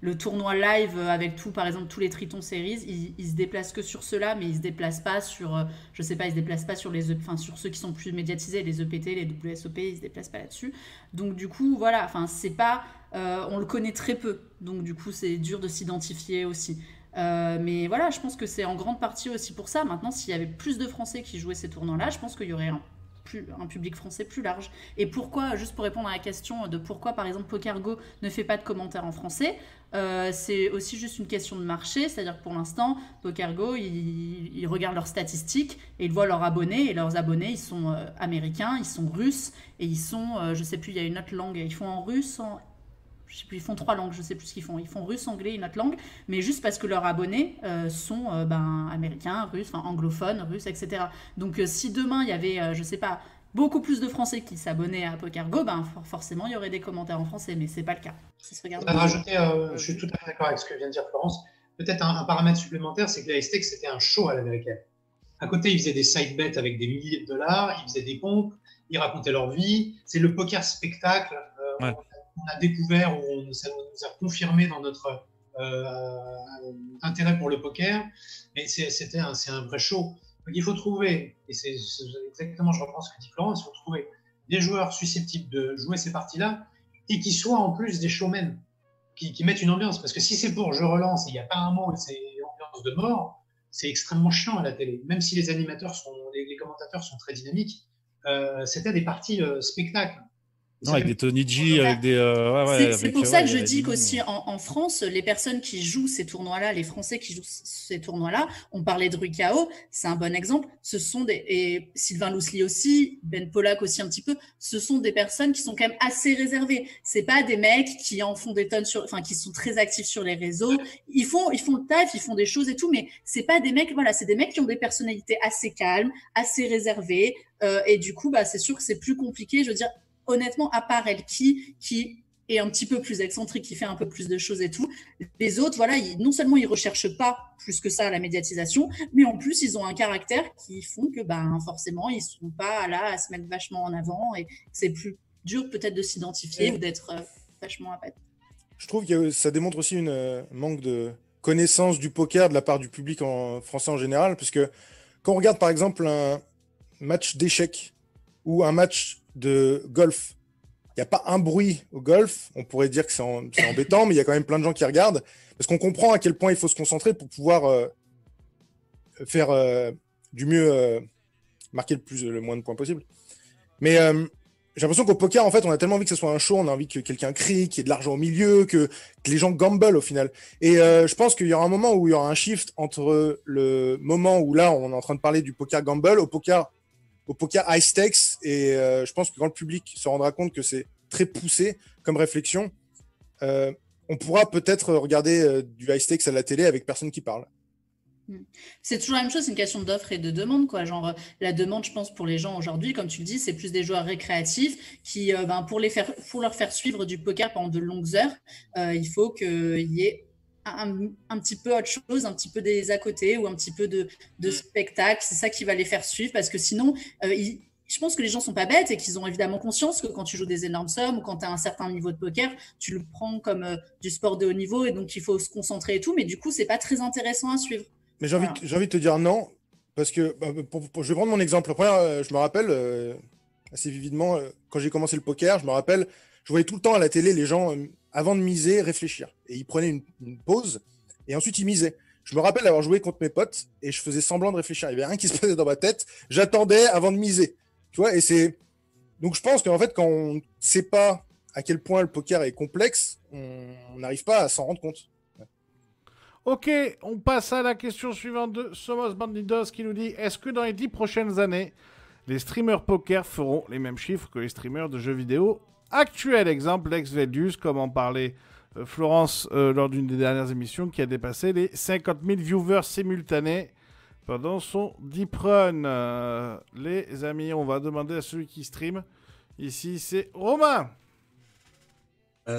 le tournoi live avec par exemple tous les Triton Series, il se déplace que sur ceux-là, mais il se déplace pas sur, il se déplace pas sur sur ceux qui sont plus médiatisés, les EPT, les WSOP, il se déplace pas là-dessus, donc du coup, voilà, c'est pas... on le connaît très peu, donc du coup c'est dur de s'identifier aussi. Mais voilà, je pense que c'est en grande partie aussi pour ça. Maintenant, s'il y avait plus de Français qui jouaient ces tournois-là, je pense qu'il y aurait un public français plus large. Et pourquoi, juste pour répondre à la question de pourquoi par exemple PokerGo ne fait pas de commentaires en français, c'est aussi juste une question de marché, c'est-à-dire que pour l'instant PokerGo ils regardent leurs statistiques et ils voient leurs abonnés, et leurs abonnés ils sont américains, ils sont russes, et ils sont je sais plus, il y a une autre langue, ils font en russe, je sais plus, ils font 3 langues, je sais plus ce qu'ils font. Ils font russe, anglais, une autre langue, mais juste parce que leurs abonnés sont américains, russes, anglophones, russes, etc. Donc si demain il y avait, je sais pas, beaucoup plus de Français qui s'abonnaient à PokerGo, forcément il y aurait des commentaires en français, mais c'est pas le cas. Ça se regarde. Je suis tout à fait d'accord avec ce que vient de dire Florence. Peut-être un paramètre supplémentaire, c'est que la STX c'était un show à l'américaine. À côté, ils faisaient des side bets avec des milliers de dollars, ils faisaient des pompes, ils racontaient leur vie. C'est le poker spectacle. Ouais. On a découvert, ça nous a confirmé dans notre intérêt pour le poker. Mais c'est un vrai show. Donc il faut trouver, et c'est exactement, je reprends ce que dit Florence, il faut trouver des joueurs susceptibles de jouer ces parties-là et qui soient en plus des showmen, qui mettent une ambiance. Parce que si c'est pour je relance et il n'y a pas un mot et c'est ambiance de mort, c'est extrêmement chiant à la télé. Même si les animateurs les commentateurs sont très dynamiques, c'était des parties spectacles. Non, avec des Tony G, avec des. C'est pour ça que je dis qu'aussi en France, les personnes qui jouent ces tournois-là, les Français qui jouent ces tournois-là, on parlait de Rui Cao, c'est un bon exemple. Ce sont et Sylvain Lousli aussi, Ben Pollack aussi un petit peu. Ce sont des personnes qui sont quand même assez réservées. C'est pas des mecs qui en font des tonnes qui sont très actifs sur les réseaux. Ils font le taf, ils font des choses et tout, mais c'est pas des mecs. Voilà, c'est des mecs qui ont des personnalités assez calmes, assez réservées, et du coup, c'est sûr que c'est plus compliqué. Je veux dire. Honnêtement, à part elle qui est un petit peu plus excentrique, qui fait un peu plus de choses et tout, les autres, voilà, non seulement ils recherchent pas plus que ça la médiatisation, mais en plus ils ont un caractère qui font que forcément ils sont pas là à se mettre vachement en avant et c'est plus dur peut-être de s'identifier ou d'être vachement à patte. Je trouve que ça démontre aussi une manque de connaissance du poker de la part du public français en général, parce que quand on regarde par exemple un match d'échecs ou un match de golf, il n'y a pas un bruit au golf. On pourrait dire que c'est embêtant, mais il y a quand même plein de gens qui regardent parce qu'on comprend à quel point il faut se concentrer pour pouvoir faire du mieux, marquer le moins de points possible. Mais j'ai l'impression qu'au poker, en fait, on a tellement envie que ce soit un show, on a envie que quelqu'un crie, qu'il y ait de l'argent au milieu, que les gens gamble au final. Et je pense qu'il y aura un moment où il y aura un shift entre le moment où là, on est en train de parler du poker gamble au poker high stakes, et je pense que quand le public se rendra compte que c'est très poussé comme réflexion, on pourra peut-être regarder du high stakes à la télé avec personne qui parle. C'est toujours la même chose, c'est une question d'offre et de demande, quoi. Genre, la demande, je pense, pour les gens aujourd'hui, comme tu le dis, c'est plus des joueurs récréatifs qui, pour leur faire suivre du poker pendant de longues heures, il faut qu'il y ait un petit peu autre chose, un petit peu des à côté ou un petit peu de spectacle. C'est ça qui va les faire suivre parce que sinon, je pense que les gens sont pas bêtes et qu'ils ont évidemment conscience que quand tu joues des énormes sommes ou quand tu as un certain niveau de poker, tu le prends comme du sport de haut niveau et donc il faut se concentrer et tout. Mais du coup, c'est pas très intéressant à suivre. Mais j'ai envie de te dire non parce que je vais prendre mon exemple. Je me rappelle assez vividement quand j'ai commencé le poker, je me rappelle, je voyais tout le temps à la télé les gens avant de miser, réfléchir. Et ils prenaient une pause et ensuite ils misaient. Je me rappelle avoir joué contre mes potes et je faisais semblant de réfléchir. Il n'y avait rien qui se passait dans ma tête. J'attendais avant de miser. Tu vois, donc je pense qu'en fait, quand on ne sait pas à quel point le poker est complexe, on n'arrive pas à s'en rendre compte. Ok, on passe à la question suivante de Somos Bandidos qui nous dit: est-ce que dans les 10 prochaines années, les streamers poker feront les mêmes chiffres que les streamers de jeux vidéo actuels? Exemple, Lex Velius, comme en parlait Florence lors d'une des dernières émissions, qui a dépassé les 50 000 viewers simultanés pendant son Deep Run. Les amis, on va demander à celui qui stream. Ici, c'est Romain.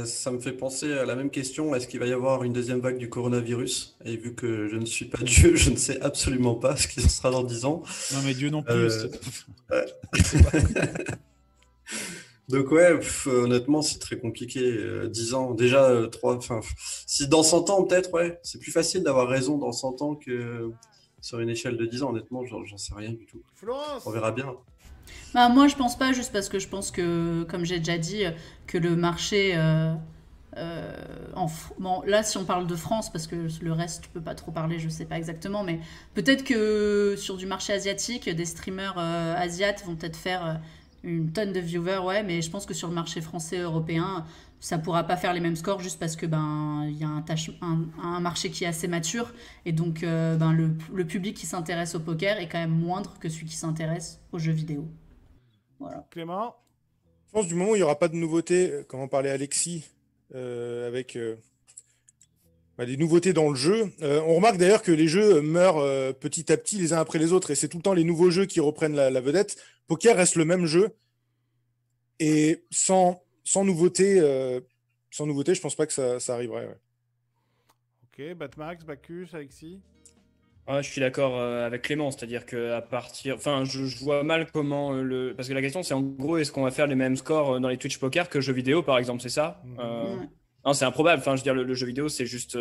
Ça me fait penser à la même question. Est-ce qu'il va y avoir une deuxième vague du coronavirus? Et vu que je ne suis pas Dieu, je ne sais absolument pas ce qui sera dans 10 ans. Non, mais Dieu non plus. Ouais. Donc ouais, honnêtement, c'est très compliqué. 10 ans, déjà, 3... si dans 100 ans, peut-être, ouais. C'est plus facile d'avoir raison dans 100 ans que sur une échelle de 10 ans. Honnêtement, j'en sais rien du tout. Florence. On verra bien. Moi, je pense pas, juste parce que je pense que, comme j'ai déjà dit, que le marché... bon, là, si on parle de France, parce que le reste, tu peux pas trop parler, je sais pas exactement, mais peut-être que sur du marché asiatique, des streamers asiates vont peut-être faire une tonne de viewers, ouais, mais je pense que sur le marché français européen, ça pourra pas faire les mêmes scores juste parce que il y a un marché qui est assez mature et donc le public qui s'intéresse au poker est quand même moindre que celui qui s'intéresse aux jeux vidéo. Voilà. Clément. Je pense du moment où il n'y aura pas de nouveauté, comme en parlait Alexis, avec des nouveautés dans le jeu. On remarque d'ailleurs que les jeux meurent petit à petit les uns après les autres, et c'est tout le temps les nouveaux jeux qui reprennent la vedette. Poker reste le même jeu, et sans nouveauté, je pense pas que ça arriverait. Ouais. Ok, Batmax, Bacchus, Alexis. Ouais, je suis d'accord avec Clément, c'est-à-dire que à partir, enfin, je vois mal comment parce que la question c'est en gros est-ce qu'on va faire les mêmes scores dans les Twitch Poker que jeux vidéo par exemple, c'est ça? Non, c'est improbable. Enfin, je veux dire, le jeu vidéo c'est juste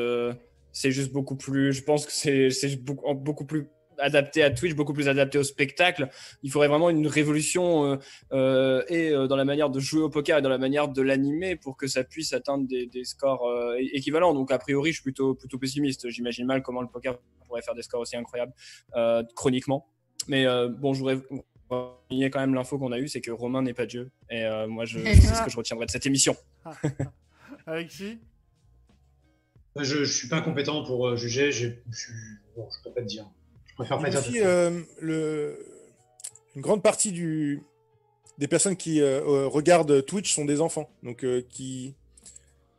beaucoup plus. Je pense que c'est beaucoup plus adapté à Twitch, beaucoup plus adapté au spectacle. Il faudrait vraiment une révolution dans la manière de jouer au poker et dans la manière de l'animer pour que ça puisse atteindre des scores équivalents. Donc a priori, je suis plutôt pessimiste. J'imagine mal comment le poker pourrait faire des scores aussi incroyables chroniquement. Mais bon, je voudrais souligner quand même l'info qu'on a eue, c'est que Romain n'est pas Dieu. Et moi, c'est ce que je retiendrai de cette émission. Alexis. Je suis pas compétent pour juger. Je peux pas te dire. Je préfère pas dire. Aussi, une grande partie des personnes qui regardent Twitch sont des enfants, donc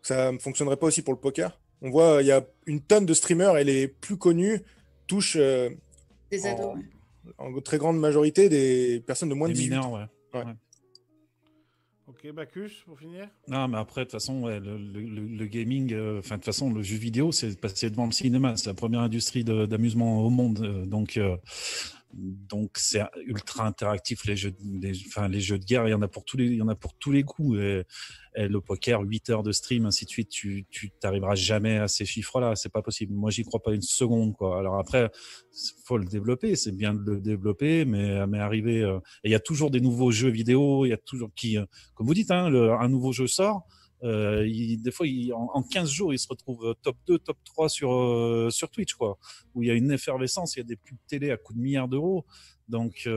ça ne fonctionnerait pas aussi pour le poker. On voit, il y a une tonne de streamers et les plus connus touchent des ados, en très grande majorité des personnes de moins de 18 mineurs, ans. Ouais. Ok, Bacchus, pour finir. Non, mais après, de toute façon, le gaming, de toute façon, le jeu vidéo, c'est passé devant le cinéma. C'est la première industrie d'amusement au monde. Donc c'est ultra interactif, les jeux de guerre, il y en a pour tous les coups. Et le poker, 8 heures de stream, ainsi de suite, tu t'arriveras jamais à ces chiffres-là. C'est pas possible. Moi, j'y crois pas une seconde, quoi. Alors après, faut le développer. C'est bien de le développer, mais arriver, et il y a toujours des nouveaux jeux vidéo. Il y a toujours comme vous dites, un nouveau jeu sort. Des fois, en 15 jours, il se retrouve top 2, top 3 sur Twitch, quoi, où il y a une effervescence, il y a des pubs télé à coups de milliards d'euros. Donc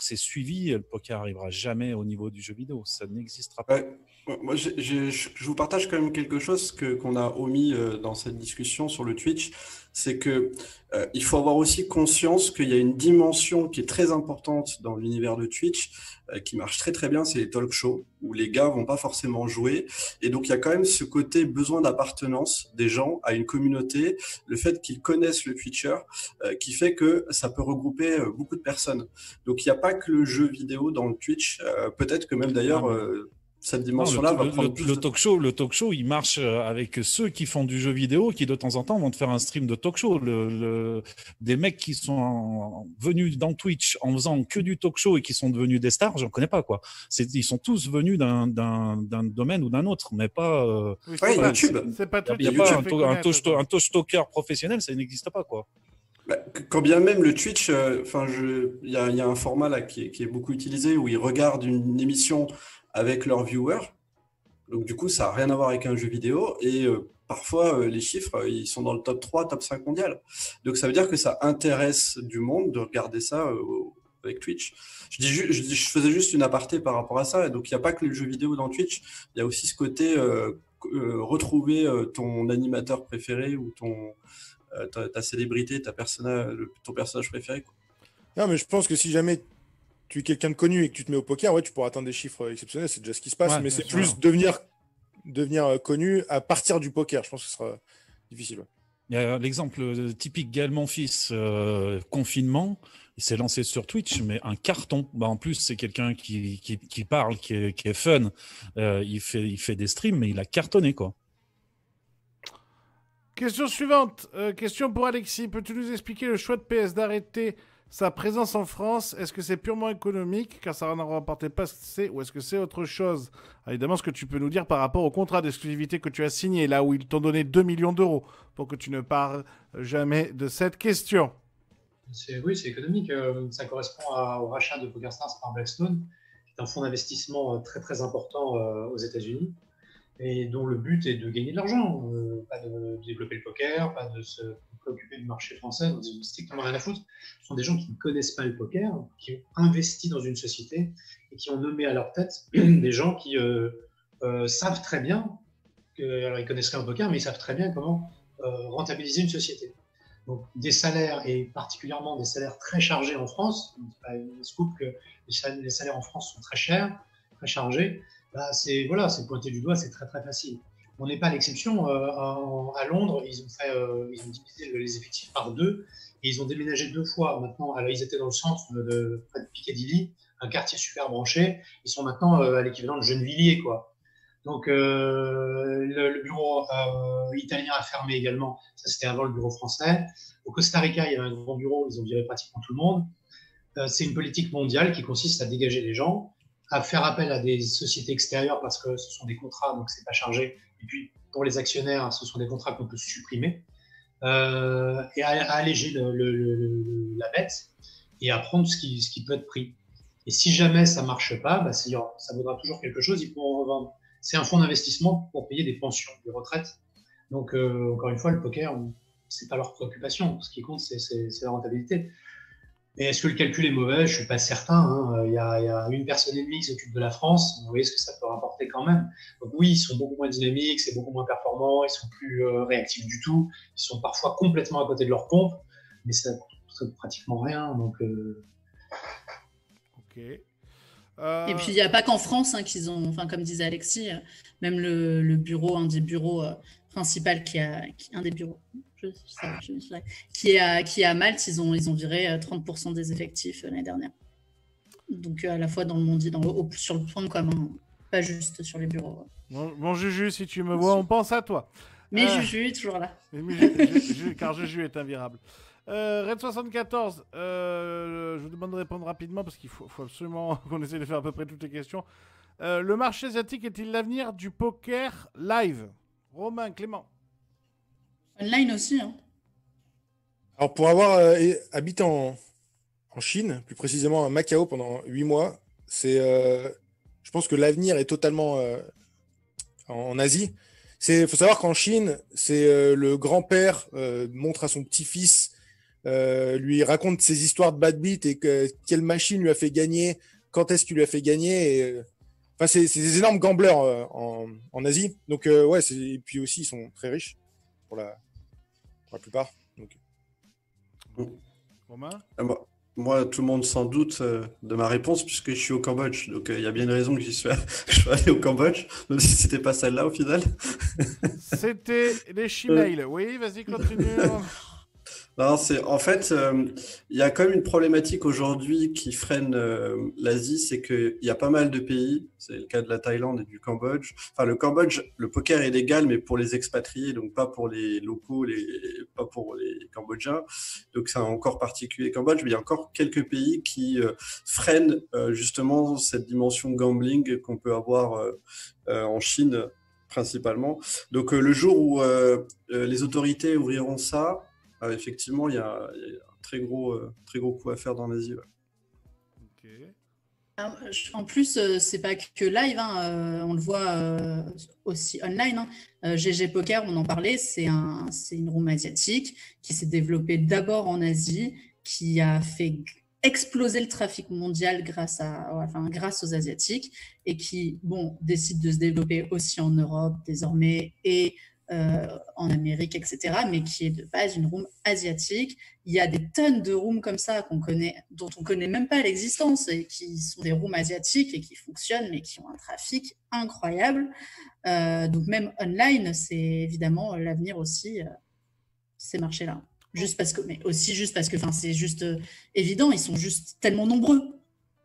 c'est suivi, et le poker arrivera jamais au niveau du jeu vidéo, ça n'existera pas. Ouais. Moi, je vous partage quand même quelque chose qu'on a omis dans cette discussion sur le Twitch, c'est que il faut avoir aussi conscience qu'il y a une dimension qui est très importante dans l'univers de Twitch, qui marche très très bien, c'est les talk shows, où les gars vont pas forcément jouer, et donc il y a quand même ce côté besoin d'appartenance des gens à une communauté, le fait qu'ils connaissent le Twitcher, qui fait que ça peut regrouper beaucoup de personnes. Donc il n'y a pas que le jeu vidéo dans le Twitch, peut-être que même d'ailleurs... cette dimension-là va prendre plus le talk show, il marche avec ceux qui font du jeu vidéo, qui de temps en temps vont te faire un stream de talk show. Des mecs qui sont venus dans Twitch en faisant que du talk show et qui sont devenus des stars, j'en connais pas, quoi. Ils sont tous venus d'un domaine ou d'un autre, mais pas. YouTube. C'est pas tout. Il n'y a pas un talk talker professionnel, ça n'existe pas, quoi. Quand bien même le Twitch, il y a un format là qui est beaucoup utilisé où ils regardent une émission avec leurs viewers. Donc du coup, ça n'a rien à voir avec un jeu vidéo. Et parfois, les chiffres, ils sont dans le top 3, top 5 mondial. Donc ça veut dire que ça intéresse du monde de regarder ça avec Twitch. Je faisais juste une aparté par rapport à ça. Et donc il n'y a pas que les jeux vidéo dans Twitch. Il y a aussi ce côté retrouver ton animateur préféré ou ta célébrité, ton personnage préféré, quoi. Non, mais je pense que si jamais tu es quelqu'un de connu et que tu te mets au poker, ouais, tu pourras atteindre des chiffres exceptionnels, c'est déjà ce qui se passe, mais c'est plus devenir connu à partir du poker. Je pense que ce sera difficile. Ouais. Il y a l'exemple typique Gaël Monfils, confinement, il s'est lancé sur Twitch, mais un carton. En plus, c'est quelqu'un qui parle, qui est fun. Il fait des streams, mais il a cartonné, quoi. Question suivante. Question pour Alexis. Peux-tu nous expliquer le choix de PS d'arrêter sa présence en France? Est-ce que c'est purement économique, car ça n'en rapportait pas assez, ou est-ce que c'est autre chose? Évidemment, ce que tu peux nous dire par rapport au contrat d'exclusivité que tu as signé, là où ils t'ont donné 2 millions d'euros, pour que tu ne parles jamais de cette question. Oui, c'est économique. Ça correspond au rachat de PokerStars par Blackstone, qui est un fonds d'investissement très très important aux États-Unis, et dont le but est de gagner de l'argent, pas de développer le poker, pas de se préoccuper du marché français, donc ils ont strictement rien à foutre. Ce sont des gens qui ne connaissent pas le poker, qui ont investi dans une société et qui ont nommé à leur tête des gens qui savent très bien, alors ils connaissent rien au poker, mais ils savent très bien comment rentabiliser une société. Donc des salaires, et particulièrement des salaires très chargés en France, c'est pas une scoop que les salaires en France sont très chers, très chargés, bah, c'est pointé du doigt, c'est très très facile. On n'est pas l'exception. À Londres, ils ont divisé les effectifs par 2 et ils ont déménagé 2 fois. Maintenant, alors, ils étaient dans le centre près de Piccadilly, un quartier super branché. Ils sont maintenant à l'équivalent de Gennevilliers, quoi. Donc, le bureau italien a fermé également. Ça, c'était avant le bureau français. Au Costa Rica, il y avait un grand bureau. Ils ont viré pratiquement tout le monde. C'est une politique mondiale qui consiste à dégager les gens, à faire appel à des sociétés extérieures parce que ce sont des contrats, donc c'est pas chargé. Et puis, pour les actionnaires, ce sont des contrats qu'on peut supprimer. Et à alléger la bête et à prendre ce qui peut être pris. Et si jamais ça marche pas, bah, ça vaudra toujours quelque chose, ils pourront revendre. C'est un fonds d'investissement pour payer des pensions, des retraites. Donc, encore une fois, le poker, c'est pas leur préoccupation. Ce qui compte, c'est la rentabilité. Et est-ce que le calcul est mauvais? Je suis pas certain. Hein. Il y a une personne et demie qui s'occupe de la France. Vous voyez ce que ça peut rapporter quand même. Donc oui, ils sont beaucoup moins dynamiques, c'est beaucoup moins performants, ils sont plus réactifs du tout. Ils sont parfois complètement à côté de leur pompe, mais ça coûte pratiquement rien. Donc Ok. Et puis, il n'y a pas qu'en France qu'ils ont, enfin, comme disait Alexis, même le bureau, un des bureaux principaux un des bureaux, qui est à Malte, ils ont viré 30% des effectifs l'année dernière. Donc, à la fois dans le monde, sur le point commun, pas juste sur les bureaux. Bon, Juju, si tu me vois, on pense à toi. Mais Juju est toujours là. Car Juju est invirable. Red74, je vous demande de répondre rapidement parce qu'il faut absolument qu'on essaie de faire à peu près toutes les questions. Le marché asiatique est-il l'avenir du poker live? Romain, Clément. Online aussi. Hein. Alors, pour avoir habité en Chine, plus précisément à Macao pendant 8 mois, je pense que l'avenir est totalement en Asie. Faut savoir qu'en Chine, c'est le grand-père montre à son petit-fils, lui raconte ses histoires de bad beat et quelle machine lui a fait gagner, quand est-ce qu'il lui a fait gagner. Enfin, c'est des énormes gamblers en Asie. Donc, ouais, et puis aussi, ils sont très riches pour la plupart. Donc. Romain? Moi, tout le monde s'en doute de ma réponse puisque je suis au Cambodge. Donc, il y a bien une raison que je sois allé au Cambodge, même si c'était pas celle-là au final. C'était les Chimails. Oui, vas-y, continue. Non, en fait, il y a quand même une problématique aujourd'hui qui freine l'Asie, c'est qu'il y a pas mal de pays, c'est le cas de la Thaïlande et du Cambodge. Enfin, le Cambodge, le poker est légal, mais pour les expatriés, donc pas pour les locaux, pas pour les Cambodgiens. Donc, c'est encore particulier Cambodge, mais il y a encore quelques pays qui freinent justement cette dimension gambling qu'on peut avoir en Chine principalement. Donc, le jour où les autorités ouvriront ça, effectivement, il y a un très gros coup à faire dans l'Asie. Ouais. Okay. En plus, c'est pas que live, hein, on le voit aussi online. Hein. GG Poker, on en parlait, c'est une room asiatique qui s'est développée d'abord en Asie, qui a fait exploser le trafic mondial grâce aux Asiatiques et qui, décide de se développer aussi en Europe désormais et en Amérique, etc., mais qui est de base une room asiatique. Il y a des tonnes de rooms comme ça dont on ne connaît même pas l'existence et qui sont des rooms asiatiques et qui fonctionnent, mais qui ont un trafic incroyable. Donc même online, c'est évidemment l'avenir aussi, ces marchés-là. Mais aussi juste parce que c'est juste évident, ils sont juste tellement nombreux.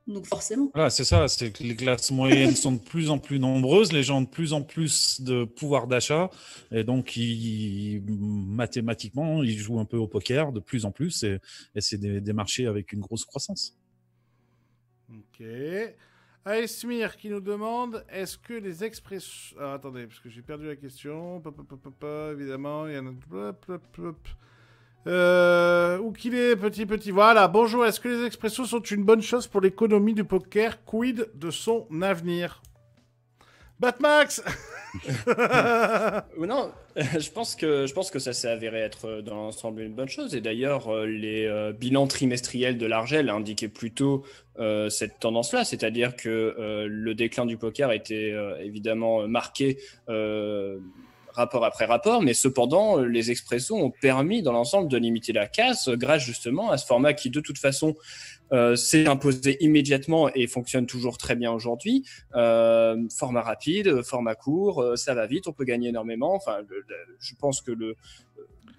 Donc forcément. Voilà, c'est ça, c'est que les classes moyennes sont de plus en plus nombreuses, les gens ont de plus en plus de pouvoir d'achat, et donc mathématiquement, ils jouent un peu au poker de plus en plus, et c'est des marchés avec une grosse croissance. Ok. Aesmir qui nous demande, est-ce que les expressions... Ah, attendez, parce que j'ai perdu la question. Évidemment, il y en a... où qu'il est, petit. Voilà, bonjour. Est-ce que les expressos sont une bonne chose pour l'économie du poker? Quid de son avenir? Batmax. Non, je pense que ça s'est avéré être dans l'ensemble une bonne chose. Et d'ailleurs, les bilans trimestriels de l'Argel indiquaient plutôt cette tendance-là, c'est-à-dire que le déclin du poker était évidemment marqué rapport après rapport, mais cependant, les expressos ont permis dans l'ensemble de limiter la casse grâce justement à ce format qui de toute façon s'est imposé immédiatement et fonctionne toujours très bien aujourd'hui. Format rapide, format court, ça va vite, on peut gagner énormément. Enfin, je pense que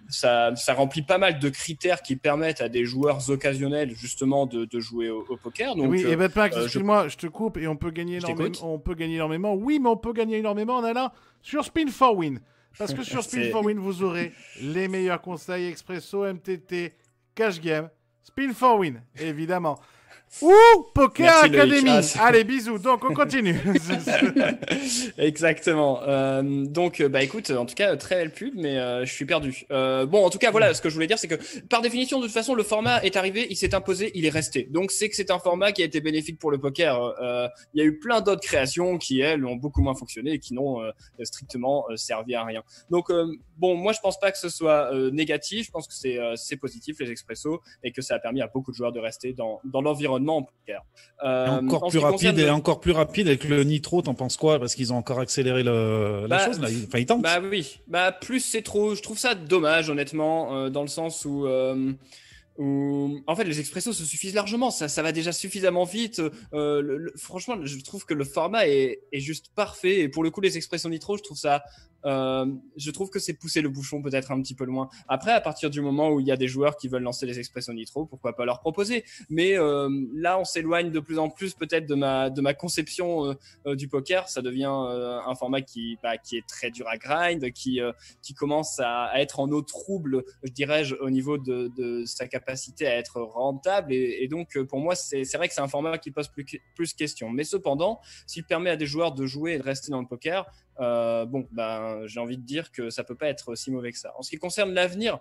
ça remplit pas mal de critères qui permettent à des joueurs occasionnels justement de jouer au poker. Donc, oui, et Batmax, excuse-moi, je te coupe, et on peut gagner énormément. Oui, mais on peut gagner énormément en allant sur Spin for Win. Parce que sur Spin for Win, vous aurez les meilleurs conseils expresso, MTT, cash game, Spin for Win, évidemment. Ou Poker Merci, Academy. Allez, bisous. Donc, on continue. Exactement. Donc, écoute, en tout cas, très belle pub, mais je suis perdu. Bon, en tout cas, voilà, ce que je voulais dire, c'est que par définition, de toute façon, le format est arrivé, il s'est imposé, il est resté. Donc, c'est que c'est un format qui a été bénéfique pour le poker. Il y a eu plein d'autres créations qui, elles, ont beaucoup moins fonctionné et qui n'ont strictement servi à rien. Donc, bon, moi, je pense pas que ce soit négatif. Je pense que c'est positif, les expressos, et que ça a permis à beaucoup de joueurs de rester dans l'environnement en poker. Encore plus rapide avec le Nitro, t'en penses quoi? Parce qu'ils ont encore accéléré la chose, là. Enfin, ils tentent. Bah oui, plus c'est trop. Je trouve ça dommage, honnêtement, dans le sens où en fait les expressos se suffisent largement, ça va déjà suffisamment vite. Franchement, je trouve que le format est juste parfait, et pour le coup les expressos nitro, je trouve que c'est pousser le bouchon peut-être un petit peu loin. Après, à partir du moment où il y a des joueurs qui veulent lancer les expressos nitro, pourquoi pas leur proposer. Mais là, on s'éloigne de plus en plus peut-être de ma conception du poker. Ça devient un format qui est très dur à grind, qui commence à être en eau trouble, je dirais, au niveau de sa capacité à être rentable. Et donc, pour moi, c'est vrai que c'est un format qui pose plus question. Mais cependant, s'il permet à des joueurs de jouer et de rester dans le poker, j'ai envie de dire que ça peut pas être si mauvais que ça. En ce qui concerne l'avenir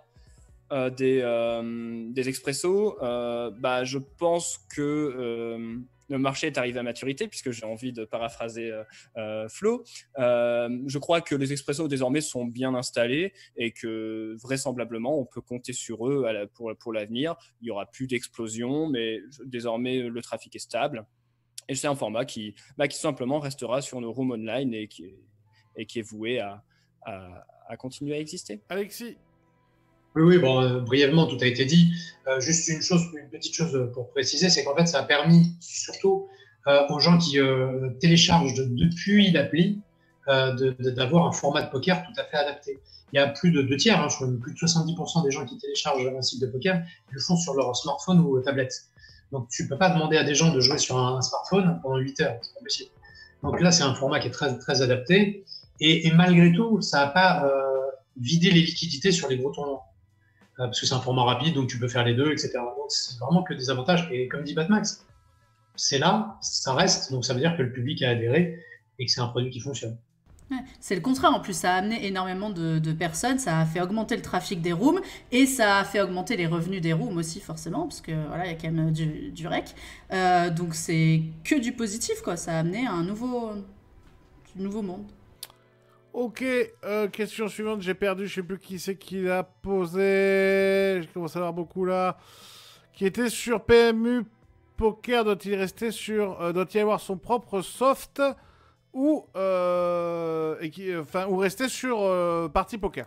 des expressos, je pense que le marché est arrivé à maturité, puisque j'ai envie de paraphraser Flo. Je crois que les expressos désormais sont bien installés et que vraisemblablement on peut compter sur eux pour l'avenir. Il y aura plus d'explosion, mais désormais le trafic est stable. Et c'est un format qui simplement restera sur nos rooms online et qui est voué à continuer à exister. Alexis? Oui, brièvement, tout a été dit. Juste une petite chose pour préciser, c'est qu'en fait, ça a permis surtout aux gens qui téléchargent depuis l'appli d'avoir un format de poker tout à fait adapté. Il y a plus de 2 tiers, je crois, plus de 70% des gens qui téléchargent un site de poker, ils le font sur leur smartphone ou tablette. Donc, tu peux pas demander à des gens de jouer sur un smartphone pendant 8 heures, c'est pas possible. Donc là, c'est un format qui est très, très adapté. Et malgré tout, ça n'a pas vidé les liquidités sur les gros tournois. Parce que c'est un format rapide, donc tu peux faire les deux, etc. Donc c'est vraiment que des avantages. Et comme dit Batmax, c'est là, ça reste, donc ça veut dire que le public a adhéré et que c'est un produit qui fonctionne. Ouais, c'est le contraire, en plus ça a amené énormément de personnes, ça a fait augmenter le trafic des rooms et ça a fait augmenter les revenus des rooms aussi forcément, parce que voilà, il y a quand même du rec. Donc c'est que du positif, quoi. Ça a amené un nouveau monde. Ok, question suivante, j'ai perdu, je sais plus qui c'est qui l'a posé. Je commence à avoir beaucoup là. Qui était sur PMU Poker, doit-il rester doit-il avoir son propre soft ou rester sur Party Poker?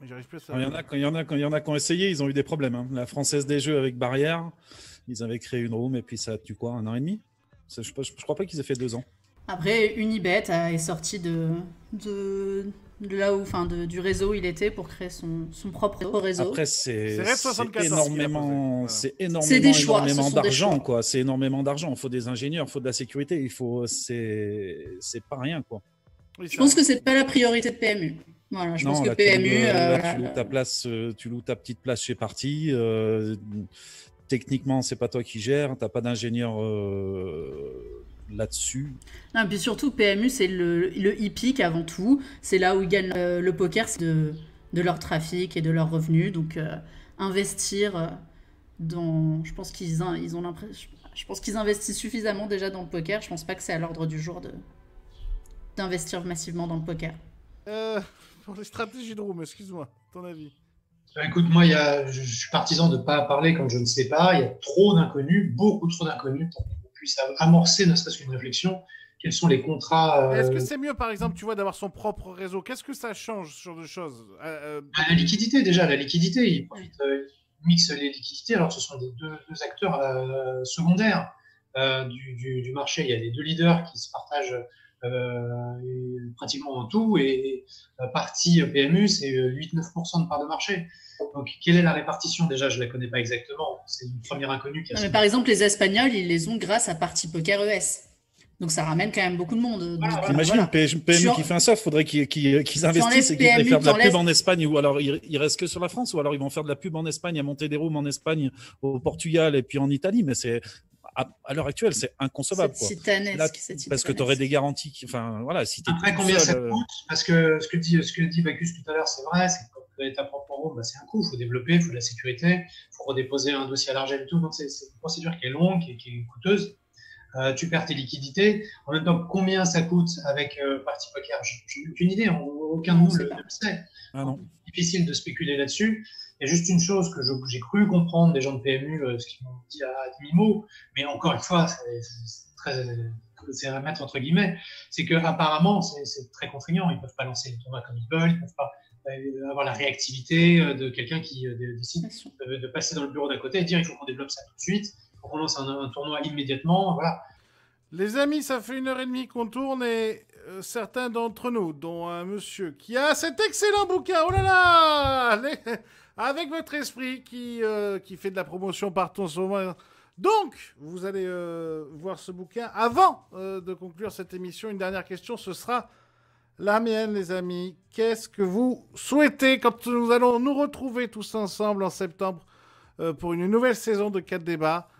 Mais j'arrive plus à savoir. Il y en a qui ont essayé, ils ont eu des problèmes. Hein. La Française des Jeux avec Barrière, ils avaient créé une room et puis ça a tenu quoi, 1 an et demi? Je crois pas qu'ils aient fait 2 ans. Après, Unibet est sorti de là où, enfin, du réseau où il était pour créer son propre réseau. Après, c'est énormément d'argent, quoi. C'est énormément d'argent. Il faut des ingénieurs, il faut de la sécurité, c'est pas rien, quoi. Oui, je pense que c'est pas la priorité de PMU. Voilà, je pense que PMU. Tu loues ta petite place chez Party. Techniquement, c'est pas toi qui gères. T'as pas d'ingénieur là-dessus. Non, et puis surtout, PMU, c'est le hippique avant tout. C'est là où ils gagnent le poker, c'est de leur trafic et de leurs revenus. Donc, investir dans... Je pense qu'ils investissent suffisamment déjà dans le poker. Je pense pas que c'est à l'ordre du jour d'investir massivement dans le poker. Pour les stratégies de room, excuse-moi, ton avis? Écoute, moi, je suis partisan de ne pas parler quand je ne sais pas. Il y a trop d'inconnus, beaucoup trop d'inconnus pour qu'on puisse amorcer ne serait-ce qu'une réflexion quels sont les contrats. Est-ce que c'est mieux, par exemple, tu vois, d'avoir son propre réseau? Qu'est-ce que ça change, ce genre de choses? La liquidité, déjà, la liquidité, ils mixent les liquidités, alors que ce sont des deux acteurs secondaires du marché. Il y a les deux leaders qui se partagent pratiquement en tout, et partie PMU, c'est 8-9% de part de marché. Donc, quelle est la répartition? Déjà, je ne la connais pas exactement. C'est une première inconnue qui a... Non, mais par exemple, les Espagnols, ils les ont grâce à Parti Poker ES. Donc ça ramène quand même beaucoup de monde. Imagine une PMU qui fait ça, il faudrait qu'ils investissent et qu'ils aillent faire de la pub en Espagne, ou alors ils restent que sur la France, ou alors ils vont faire de la pub en Espagne, à monter des rooms en Espagne, au Portugal et puis en Italie. Mais c'est à l'heure actuelle, c'est inconcevable. C'est titanesque. Parce que tu aurais des garanties. Enfin, voilà, si après, combien ça coûte? Parce que ce que dit Bacchus tout à l'heure, c'est vrai, c'est que quand tu as ta propre room, c'est un coût, il faut développer, il faut de la sécurité, il faut redéposer un dossier à l'argent et tout. Donc c'est une procédure qui est longue, qui est coûteuse. Tu perds tes liquidités. En même temps, combien ça coûte avec Parti Poker? Je n'ai aucune idée, aucun de nous ne le sait. Ah non. Difficile de spéculer là-dessus. Il y a juste une chose que j'ai cru comprendre des gens de PMU, ce qu'ils m'ont dit à demi-mot, mais encore une fois, c'est à mettre entre guillemets, c'est qu'apparemment, c'est très contraignant. Ils ne peuvent pas lancer les tournois comme ils veulent, ils ne peuvent pas avoir la réactivité de quelqu'un qui décide de passer dans le bureau d'à côté et dire il faut qu'on développe ça tout de suite. On lance un tournoi immédiatement, voilà. Les amis, ça fait 1h30 qu'on tourne et certains d'entre nous, dont un monsieur qui a cet excellent bouquin, oh là là, avec votre esprit qui fait de la promotion par ton sommet. Donc, vous allez voir ce bouquin. Avant de conclure cette émission, une dernière question, ce sera la mienne, les amis. Qu'est-ce que vous souhaitez quand nous allons nous retrouver tous ensemble en septembre pour une nouvelle saison de 4 débats?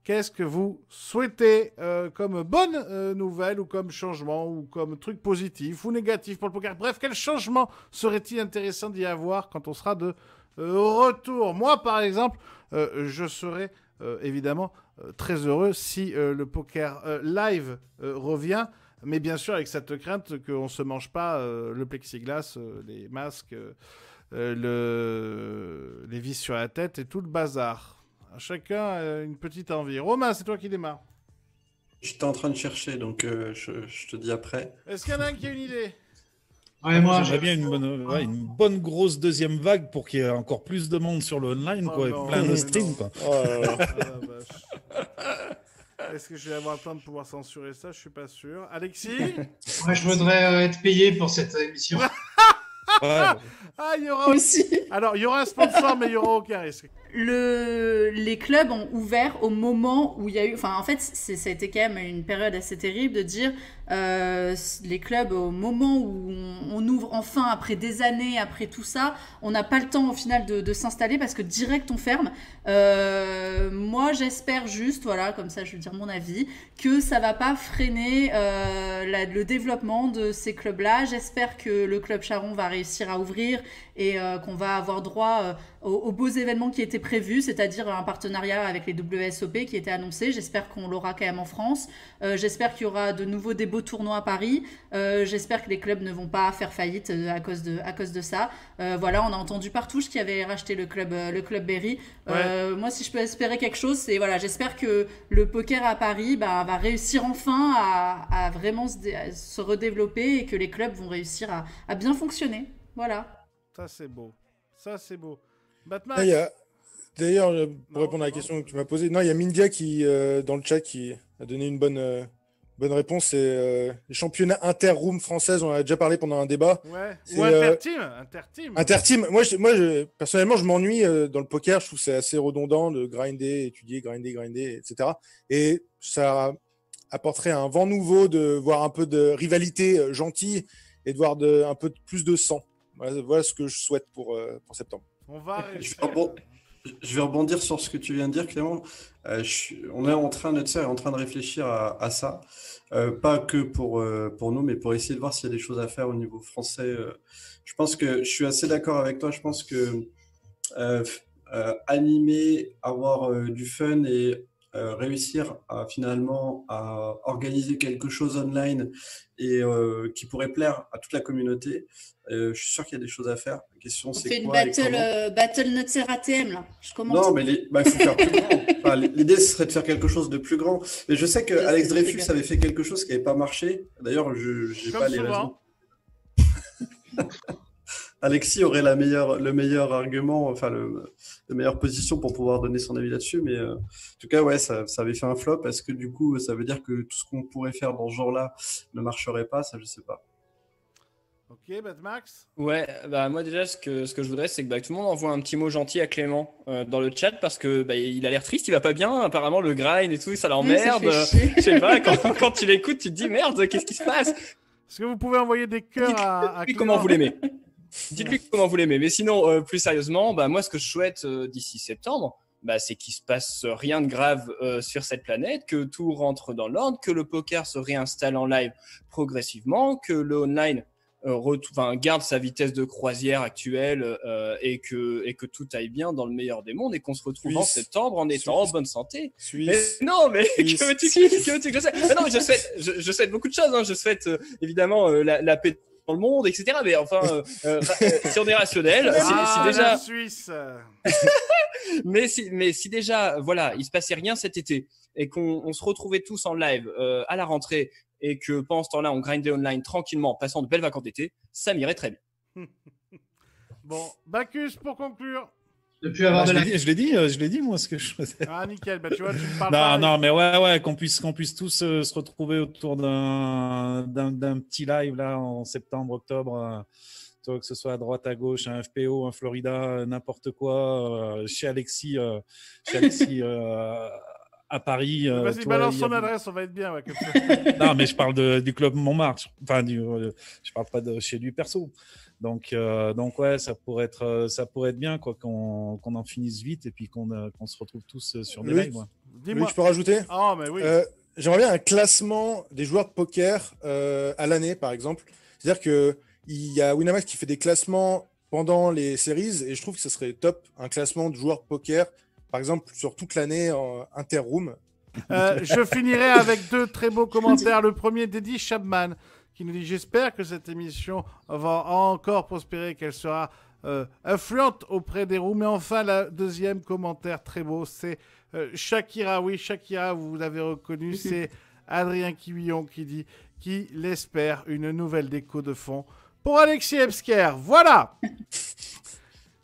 Qu'est-ce que vous souhaitez comme bonne nouvelle ou comme changement ou comme truc positif ou négatif pour le poker? Bref, quel changement serait-il intéressant d'y avoir quand on sera de retour? Moi, par exemple, je serais évidemment très heureux si le poker live revient, mais bien sûr avec cette crainte qu'on ne se mange pas le plexiglas, les masques, les vis sur la tête et tout le bazar. Chacun a une petite envie. Romain, c'est toi qui démarre. J'étais en train de chercher, donc je te dis après. Est-ce qu'il y en a un qui a une idée? Ouais, moi, j'aimerais bien une bonne grosse deuxième vague pour qu'il y ait encore plus de monde sur le online, quoi, et plein de streams, quoi. Est-ce que je vais avoir le temps de pouvoir censurer ça? Je suis pas sûr. Alexis? Moi, je voudrais être payé pour cette émission. Ah, il y aura aussi. Alors, il y aura un sponsor, mais il y aura aucun risque. Les clubs ont ouvert au moment où il y a eu... Enfin, en fait, ça a été quand même une période assez terrible de dire les clubs, au moment où on ouvre enfin, après des années, après tout ça, on n'a pas le temps au final de s'installer parce que direct on ferme. Moi, j'espère juste, voilà, comme ça je vais dire mon avis, que ça va pas freiner le développement de ces clubs-là. J'espère que le club Charon va réussir à ouvrir et qu'on va avoir droit aux beaux événements qui étaient prévus, c'est-à-dire un partenariat avec les WSOP qui était annoncé. J'espère qu'on l'aura quand même en France. J'espère qu'il y aura de nouveau des beaux tournois à Paris. J'espère que les clubs ne vont pas faire faillite à cause de ça. Voilà, on a entendu Partouche qui avait racheté le club Berry. Moi, si je peux espérer quelque chose, c'est voilà, j'espère que le poker à Paris va réussir enfin à vraiment se redévelopper et que les clubs vont réussir à bien fonctionner. Voilà. Ça, c'est beau. Ça, c'est beau. Batman. D'ailleurs, pour répondre à la question que tu m'as posée, non, il y a Mindia qui, dans le chat, qui a donné une bonne réponse. C'est les championnats inter-room françaises. On en a déjà parlé pendant un débat. Ouais. Ou interteam. Interteam. Moi, personnellement, je m'ennuie dans le poker. Je trouve que c'est assez redondant de grinder, étudier, grinder, etc. Et ça apporterait un vent nouveau de voir un peu de rivalité gentille et de voir un peu plus de sang. Voilà ce que je souhaite pour septembre. On va réussir. Je vais rebondir sur ce que tu viens de dire, Clément. On est en train de réfléchir à ça, pas que pour nous, mais pour essayer de voir s'il y a des choses à faire au niveau français. Je pense que je suis assez d'accord avec toi. Je pense que animer, avoir du fun et réussir à finalement à organiser quelque chose online et qui pourrait plaire à toute la communauté, je suis sûr qu'il y a des choses à faire. La question, On c'est fait une quoi et comment. battle Notser ATM, là. Je commence. Non, mais il faut faire plus grand. Enfin, l'idée, ce serait de faire quelque chose de plus grand. Mais je sais que Alex Dreyfus avait fait quelque chose qui n'avait pas marché. D'ailleurs, je n'ai pas les raisons. Alexis aurait le meilleur argument, enfin la meilleure position pour pouvoir donner son avis là-dessus. Mais en tout cas, ouais, ça avait fait un flop. Est-ce que du coup, ça veut dire que tout ce qu'on pourrait faire dans ce genre-là ne marcherait pas? Ça, je sais pas. Ok, Batmax. Ouais, bah moi déjà ce que je voudrais c'est que tout le monde envoie un petit mot gentil à Clément dans le chat parce que il a l'air triste, il va pas bien, apparemment le grind et tout ça l'emmerde. Je sais pas, quand tu l'écoutes tu te dis merde, qu'est-ce qui se passe? Est-ce que vous pouvez envoyer des cœurs à Dites-lui comment vous l'aimez. Dites-lui comment vous l'aimez. Mais sinon, plus sérieusement, moi ce que je souhaite d'ici septembre, c'est qu'il se passe rien de grave sur cette planète, que tout rentre dans l'ordre, que le poker se réinstalle en live progressivement, que le online garde sa vitesse de croisière actuelle et que tout aille bien dans le meilleur des mondes et qu'on se retrouve en septembre en étant en bonne santé. Mais non, mais que veux-tu que je sais? Non, mais je souhaite beaucoup de choses. Hein. Je souhaite évidemment la paix dans le monde, etc. Mais enfin, si on est rationnel, si déjà. La Suisse. mais si déjà, voilà, il se passait rien cet été et qu'on se retrouvait tous en live à la rentrée. Et que pendant ce temps-là, on grindait online tranquillement en passant de belles vacances d'été, ça m'irait très bien. Bon, Bacchus, pour conclure. Depuis avoir je l'ai dit, moi, ce que je faisais. Ah, nickel, tu vois, tu me parles Non, mais ouais, qu'on puisse tous se retrouver autour d'un petit live, là, en septembre, octobre, que ce soit à droite, à gauche, un FPO, un Florida, n'importe quoi, chez Alexis, à Paris. Vas-y, balance son adresse, on va être bien. Ouais, non, mais je parle du club Montmartre. Enfin, je parle pas de chez lui perso. Donc ouais, ça pourrait être bien quoi, qu'on en finisse vite et puis qu'on se retrouve tous sur des lives. Ouais. Dis-moi, je peux rajouter? Ah, mais oui. J'aimerais bien un classement des joueurs de poker à l'année, par exemple. C'est-à-dire que il y a Winamax qui fait des classements pendant les séries et je trouve que ce serait top, un classement de joueurs de poker. Par exemple, sur toute l'année en Interroom. Je finirai avec deux très beaux commentaires. Le premier d'Eddie Chapman qui nous dit « J'espère que cette émission va encore prospérer, qu'elle sera influente auprès des rooms. » Et enfin, le deuxième commentaire très beau, c'est Shakira. Oui, Shakira, vous l'avez reconnu, c'est Adrien Quillon qui dit qu'il espère une nouvelle déco de fond pour Alexis Ebsker. Voilà.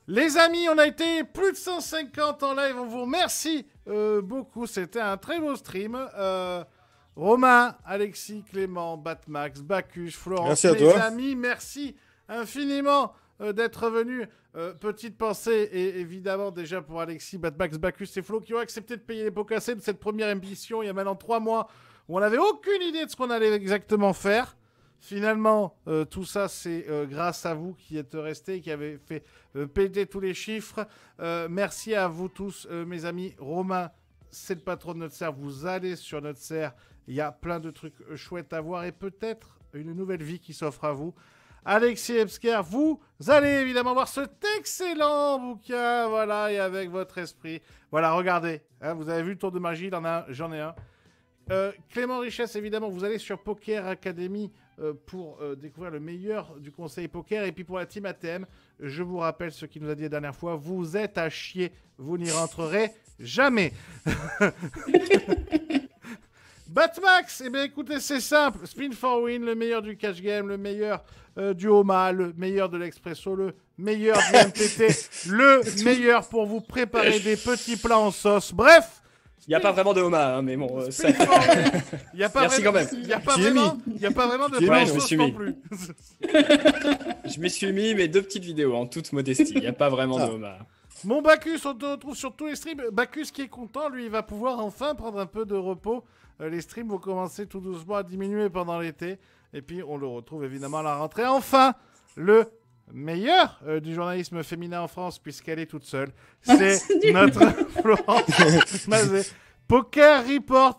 Les amis, on a été plus de 150 en live. On vous remercie beaucoup. C'était un très beau stream. Romain, Alexis, Clément, Batmax, Bacchus, Florence. Merci à toi. Les amis, merci infiniment d'être venus. Petite pensée, et évidemment, déjà pour Alexis, Batmax, Bacchus et Flo qui ont accepté de payer les pots cassés de cette première émission il y a maintenant 3 mois où on n'avait aucune idée de ce qu'on allait exactement faire. Finalement, tout ça, c'est grâce à vous qui êtes restés, qui avez fait péter tous les chiffres. Merci à vous tous, mes amis. Romain, c'est le patron de notre serre. Vous allez sur notre serre. Il y a plein de trucs chouettes à voir et peut-être une nouvelle vie qui s'offre à vous. Alexis Ebsker, vous allez évidemment voir cet excellent bouquin. Voilà, et avec votre esprit. Voilà, regardez. Hein, vous avez vu le tour de magie, j'en ai un. Clément Richesse, évidemment, vous allez sur Poker Academy pour découvrir le meilleur du conseil poker. Et puis pour la team ATM, je vous rappelle ce qu'il nous a dit la dernière fois, vous êtes à chier, vous n'y rentrerez jamais. Batmax, eh bien écoutez, c'est simple, Spin for Win, le meilleur du cash game, le meilleur du Homa, le meilleur de l'Expresso, le meilleur du MTT, le meilleur pour vous préparer des petits plats en sauce, bref. Il n'y a pas vraiment de Homa, hein, mais bon. Merci quand même. Il n'y a pas vraiment de plats en sauce non plus. Je m'y suis mis, mais 2 petites vidéos en toute modestie. Il n'y a pas vraiment de Homa. Mon Bacchus, on te retrouve sur tous les streams. Bacchus qui est content, lui, il va pouvoir enfin prendre un peu de repos. Les streams vont commencer tout doucement à diminuer pendant l'été. Et puis, on le retrouve évidemment à la rentrée. Enfin, le meilleur du journalisme féminin en France, puisqu'elle est toute seule, c'est notre Florence Mazet. Poker Report,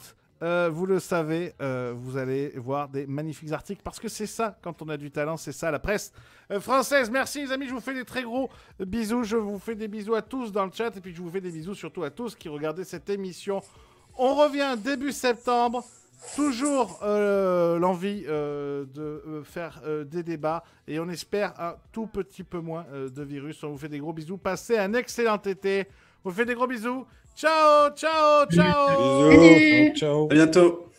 vous le savez, vous allez voir des magnifiques articles, parce que c'est ça, quand on a du talent, c'est ça, la presse française. Merci les amis, je vous fais des très gros bisous, je vous fais des bisous à tous dans le chat, et puis je vous fais des bisous surtout à tous qui regardaient cette émission On revient début septembre. Toujours l'envie de faire des débats et on espère un tout petit peu moins de virus. On vous fait des gros bisous. Passez un excellent été. On vous fait des gros bisous. Ciao, ciao, ciao. Bisous. Ciao. À bientôt.